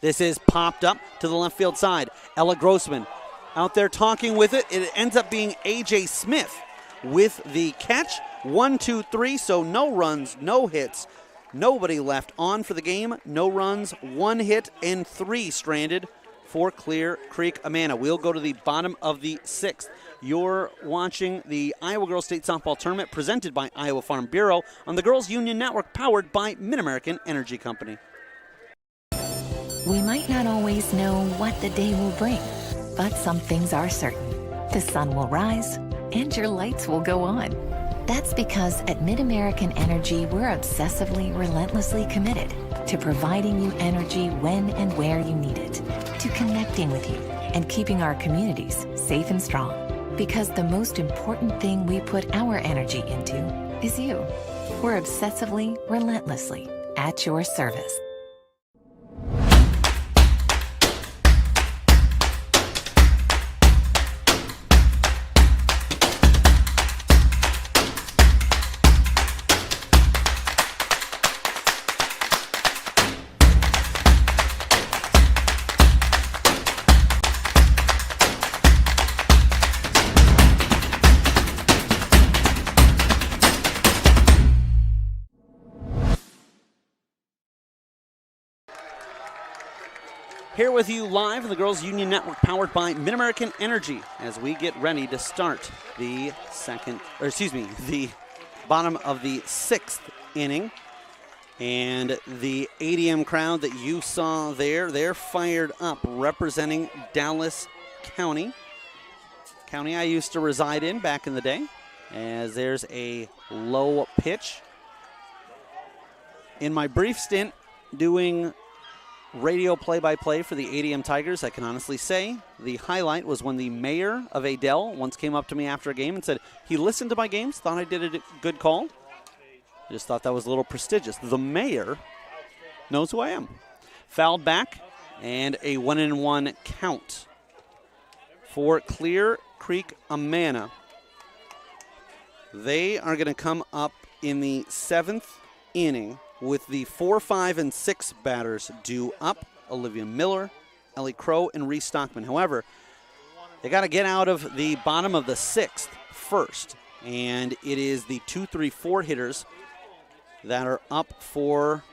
This is popped up to the left field side. Ella Grossman out there talking with it. It ends up being A.J. Smith with the catch. 1, 2, 3, so no runs, no hits. Nobody left on for the game. No runs, 1 hit, and 3 stranded for Clear Creek-Amana. We'll go to the bottom of the 6th. You're watching the Iowa Girls State Softball Tournament presented by Iowa Farm Bureau on the Girls Union Network, powered by Mid-American Energy Company. We might not always know what the day will bring, but some things are certain. The sun will rise and your lights will go on. That's because at Mid-American Energy, we're obsessively, relentlessly committed to providing you energy when and where you need it, to connecting with you and keeping our communities safe and strong. Because the most important thing we put our energy into is you. We're obsessively, relentlessly at your service. Here with you live on the Girls Union Network, powered by Mid-American Energy, as we get ready to start the bottom of the 6th inning. And the ADM crowd that you saw there, they're fired up, representing Dallas County. County I used to reside in back in the day, as there's a low pitch. In my brief stint doing radio play-by-play for the ADM Tigers, I can honestly say the highlight was when the mayor of Adel once came up to me after a game and said he listened to my games, thought I did a good call. I just thought that was a little prestigious. The mayor knows who I am. Fouled back, and a 1-1 count for Clear Creek-Amana. They are going to come up in the 7th inning with the 4, 5, and 6 batters due up: Olivia Miller, Ellie Crow, and Reese Stockman. However, they got to get out of the bottom of the 6th first, and it is the 2, 3, 4 hitters that are up for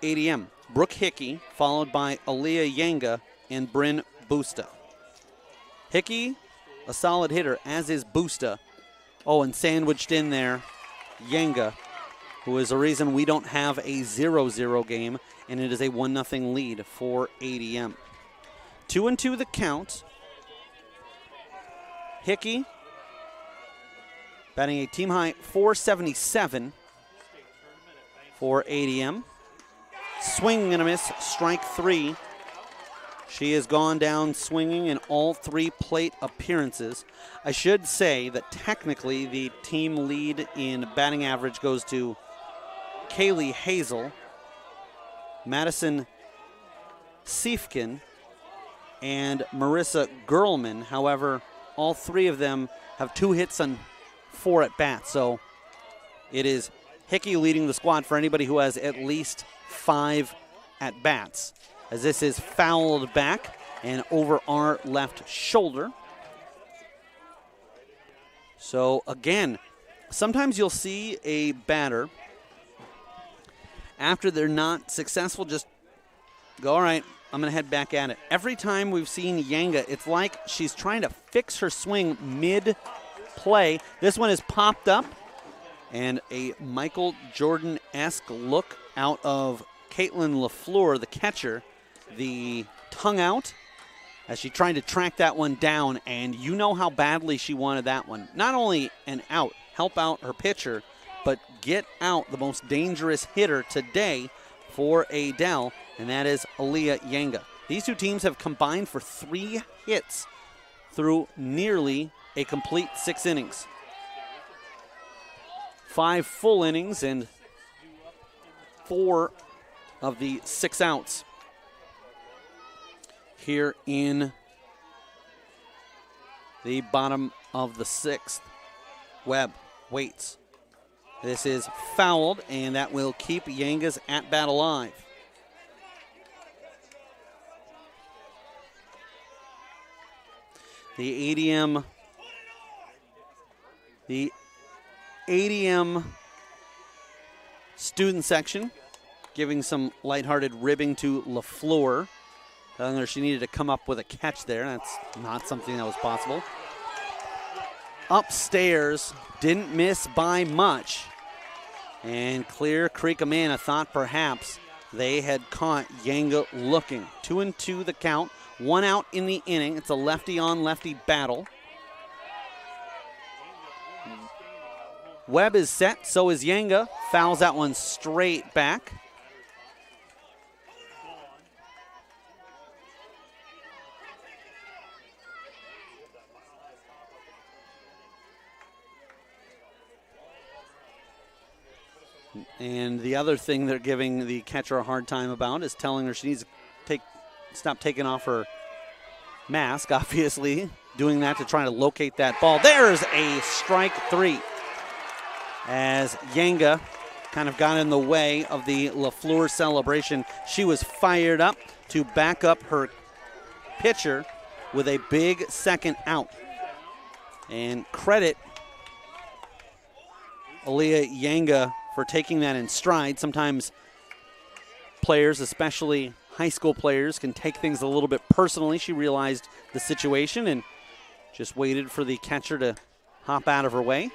ADM. Brooke Hickey, followed by Aaliyah Yanga and Bryn Busta. Hickey, a solid hitter, as is Busta. Oh, and sandwiched in there, Yanga, who is the reason we don't have a 0-0 game, and it is a 1-0 lead for ADM. 2-2 the count. Hickey batting a team-high .477 for ADM. Swing and a miss, strike 3. She has gone down swinging in all 3 plate appearances. I should say that technically the team lead in batting average goes to Kaylee Hazel, Madison Siefkin, and Marissa Gerlman. However, all 3 of them have 2 hits on 4 at-bats. So it is Hickey leading the squad for anybody who has at least 5 at-bats, as this is fouled back and over our left shoulder. So again, sometimes you'll see a batter, after they're not successful, just go, all right, I'm going to head back at it. Every time we've seen Yanga, it's like she's trying to fix her swing mid-play. This one is popped up, and a Michael Jordan-esque look out of Caitlin LaFleur, the catcher. The tongue out as she tried to track that one down, and you know how badly she wanted that one. Not only an out, help out her pitcher, but get out the most dangerous hitter today for Adel, and that is Aaliyah Yanga. These 2 teams have combined for 3 hits through nearly a complete 6 innings. 5 full innings and 4 of the 6 outs here in the bottom of the 6th. Webb waits. This is fouled, and that will keep Yanga's at-bat alive. The ADM student section giving some lighthearted ribbing to LaFleur, telling her she needed to come up with a catch there. That's not something that was possible. Upstairs, didn't miss by much. And Clear Creek-Amana thought perhaps they had caught Yanga looking. 2-2 the count, 1 out in the inning. It's a lefty-on-lefty battle. Webb is set, so is Yanga. Fouls that one straight back. And the other thing they're giving the catcher a hard time about is telling her she needs to stop taking off her mask, obviously. Doing that to try to locate that ball. There's a strike 3. As Yanga kind of got in the way of the LaFleur celebration. She was fired up to back up her pitcher with a big second out. And credit Aaliyah Yanga for taking that in stride. Sometimes players, especially high school players, can take things a little bit personally. She realized the situation and just waited for the catcher to hop out of her way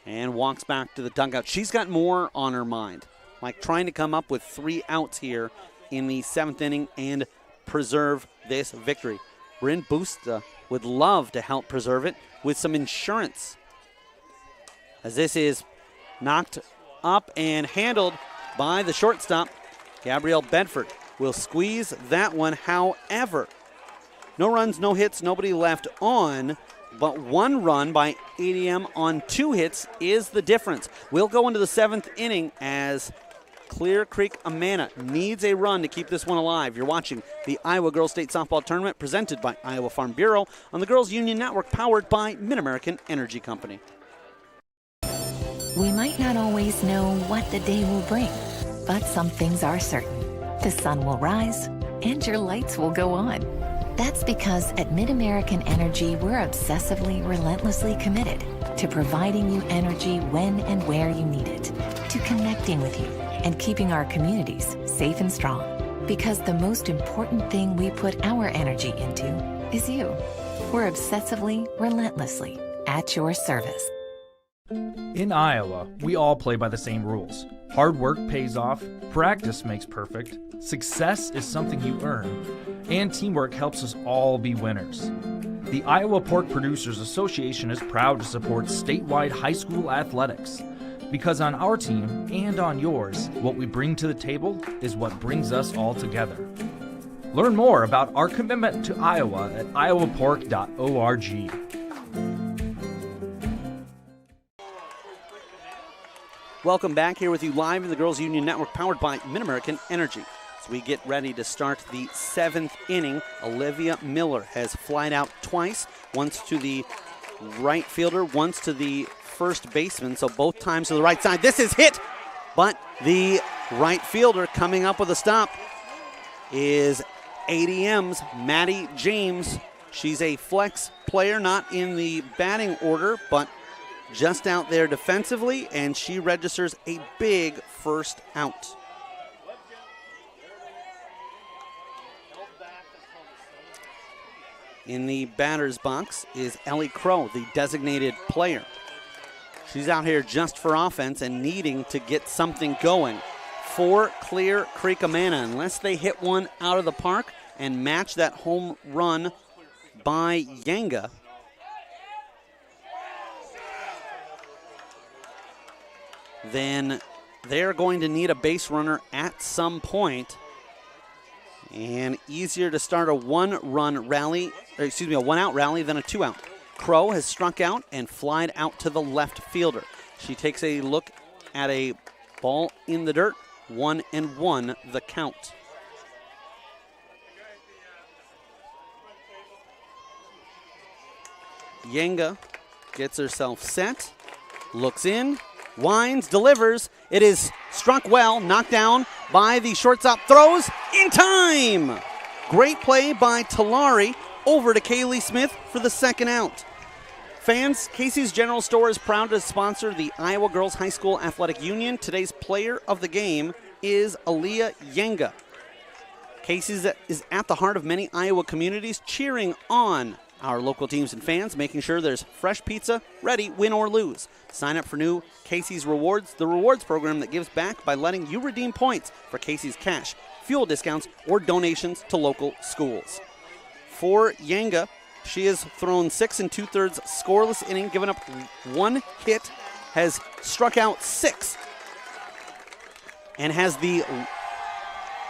and walks back to the dugout. She's got more on her mind, like trying to come up with 3 outs here in the 7th inning and preserve this victory. Bryn Busta would love to help preserve it with some insurance, as this is knocked up and handled by the shortstop. Gabrielle Bedford will squeeze that one. However, no runs, no hits, nobody left on, but 1 run by ADM on 2 hits is the difference. We'll go into the 7th inning as Clear Creek-Amana needs a run to keep this one alive. You're watching the Iowa Girls State Softball Tournament presented by Iowa Farm Bureau on the Girls Union Network, powered by Mid-American Energy Company. We might not always know what the day will bring, but some things are certain. The sun will rise and your lights will go on. That's because at Mid-American Energy, we're obsessively, relentlessly committed to providing you energy when and where you need it, to connecting with you and keeping our communities safe and strong. Because the most important thing we put our energy into is you. We're obsessively, relentlessly at your service. In Iowa, we all play by the same rules. Hard work pays off, practice makes perfect, success is something you earn, and teamwork helps us all be winners. The Iowa Pork Producers Association is proud to support statewide high school athletics. Because on our team and on yours, what we bring to the table is what brings us all together. Learn more about our commitment to Iowa at iowapork.org. Welcome back, here with you live in the Girls Union Network, powered by Mid-American Energy. As we get ready to start the 7th inning, Olivia Miller has flied out twice, once to the right fielder, once to the first baseman, so both times to the right side. This is hit, but the right fielder coming up with a stop is ADM's Maddie James. She's a flex player, not in the batting order, but just out there defensively, and she registers a big first out. In the batter's box is Ellie Crow, the designated player. She's out here just for offense and needing to get something going for Clear Creek-Amana. Unless they hit one out of the park and match that home run by Yanga, then they're going to need a base runner at some point. And easier to start a one-out rally than a 2-out. Crow has struck out and flied out to the left fielder. She takes a look at a ball in the dirt. 1-1 the count. Yanga gets herself set, looks in, winds, delivers. It is struck well, knocked down by the shortstop, throws in time. Great play by Talari over to Kaylee Smith for the second out. Fans, Casey's General Store is proud to sponsor the Iowa Girls High School Athletic Union. Today's player of the game is Aaliyah Yenga. Casey's is at the heart of many Iowa communities, cheering on our local teams and fans, making sure there's fresh pizza ready, win or lose. Sign up for new Casey's Rewards, the rewards program that gives back by letting you redeem points for Casey's cash, fuel discounts, or donations to local schools. For Yenga, she has thrown 6 2/3 scoreless inning, given up 1 hit, has struck out 6, and has the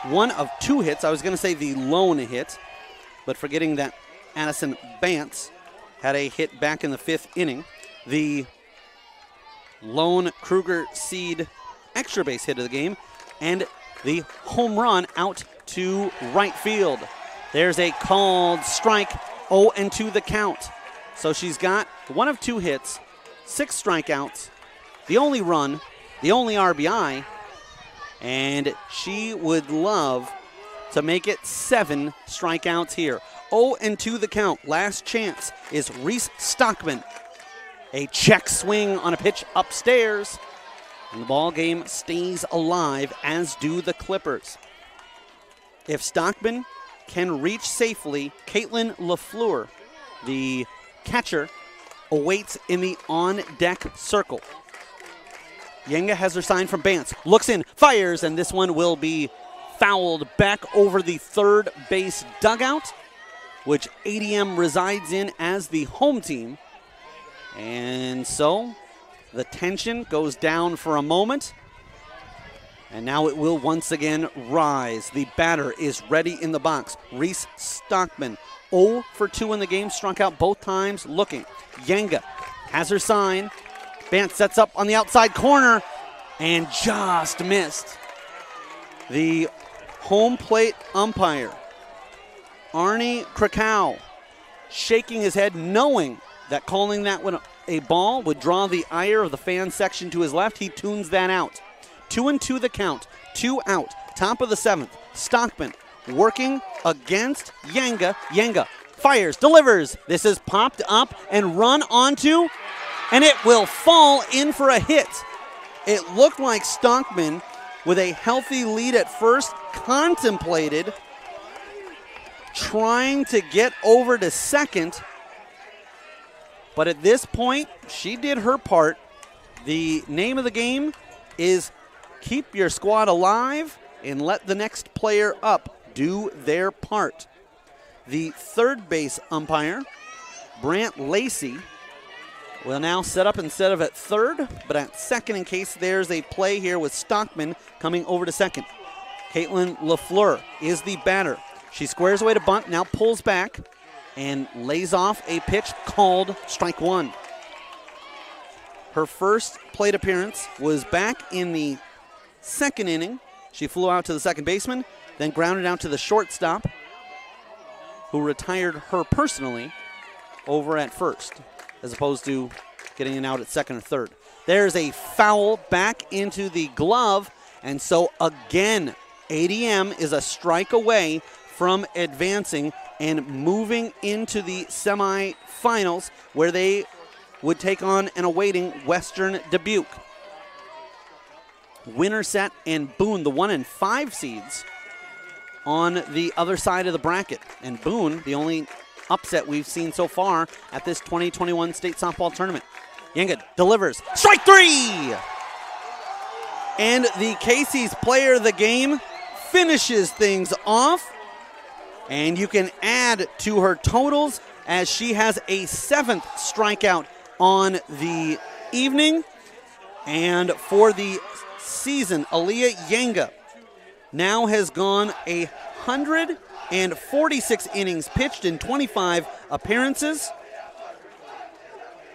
one of 2 hits. I was going to say the lone hit, but forgetting that Addison Bantz had a hit back in the 5th inning. The lone Kruger Seed extra base hit of the game, and the home run out to right field. There's a called strike, 0-2 the count. So she's got 1 of 2 hits, 6 strikeouts, the only run, the only RBI, and she would love to make it 7 strikeouts here. 0-2 the count. Last chance is Reese Stockman. A check swing on a pitch upstairs, and the ball game stays alive, as do the Clippers. If Stockman can reach safely, Caitlin LaFleur, the catcher, awaits in the on-deck circle. Yenga has her sign from Bantz, looks in, fires, and this one will be fouled back over the third base dugout, which ADM resides in as the home team. And so the tension goes down for a moment, and now it will once again rise. The batter is ready in the box. Reese Stockman, 0 for 2 in the game, struck out both times looking. Yenga has her sign. Bantz sets up on the outside corner and just missed. The home plate umpire, Arnie Krakow, shaking his head, knowing that calling that one a ball would draw the ire of the fan section to his left. He tunes that out. 2-2 the count, 2 out. Top of the 7th, Stockman working against Yenga. Yenga fires, delivers. This is popped up and run onto, and it will fall in for a hit. It looked like Stockman, with a healthy lead at first, contemplated trying to get over to second, but at this point, she did her part. The name of the game is keep your squad alive and let the next player up do their part. The third base umpire, Brant Lacey, will now set up instead of at third, but at second in case there's a play here with Stockman coming over to second. Caitlin LaFleur is the batter. She squares away to bunt, now pulls back and lays off a pitch called strike 1. Her first plate appearance was back in the 2nd inning. She flew out to the second baseman, then grounded out to the shortstop, who retired her personally over at first, as opposed to getting an out at second or third. There's a foul back into the glove, and so again, ADM is a strike away from advancing and moving into the semifinals, where they would take on an awaiting Western Dubuque. Winterset and Boone, the 1 and 5 seeds, on the other side of the bracket. And Boone, the only upset we've seen so far at this 2021 state softball tournament. Yenga delivers. Strike 3! And the Casey's player of the game finishes things off. And you can add to her totals as she has a 7th strikeout on the evening. And for the season, Aaliyah Yenga now has gone 146 innings pitched in 25 appearances.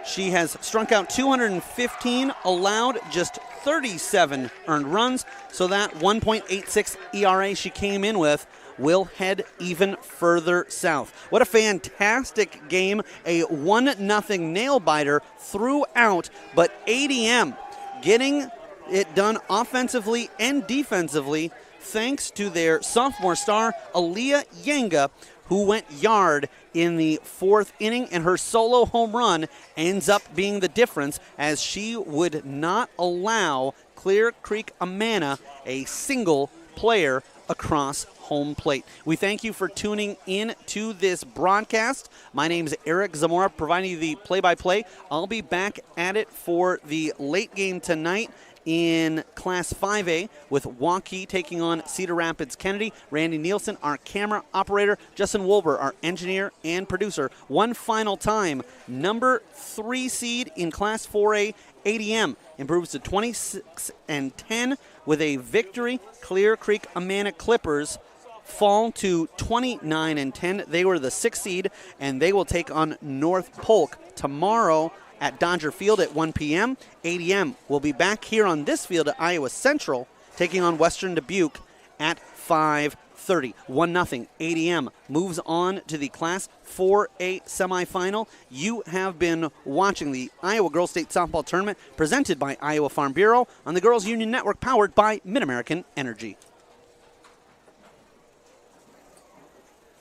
She has struck out 215, allowed just 37 earned runs, so that 1.86 ERA she came in with will head even further south. What a fantastic game, a 1-0 nail-biter throughout, but ADM getting it done offensively and defensively thanks to their sophomore star, Aaliyah Yenga, who went yard in the 4th inning, and her solo home run ends up being the difference as she would not allow Clear Creek-Amana a single player across home plate. We thank you for tuning in to this broadcast. My name is Eric Zamora, providing you the play-by-play. I'll be back at it for the late game tonight in Class 5A with Waukee taking on Cedar Rapids Kennedy. Randy Nielsen, our camera operator. Justin Wolber, our engineer and producer. One final time, number 3 seed in Class 4A, ADM, improves to 26-10 with a victory. Clear Creek-Amana Clippers fall to 29-10. They were the 6th seed, and they will take on North Polk tomorrow at Dodger Field at 1 p.m. ADM will be back here on this field at Iowa Central, taking on Western Dubuque at 5:30. 1-0. ADM moves on to the Class 4A semifinal. You have been watching the Iowa Girls State Softball Tournament presented by Iowa Farm Bureau on the Girls Union Network, powered by Mid-American Energy.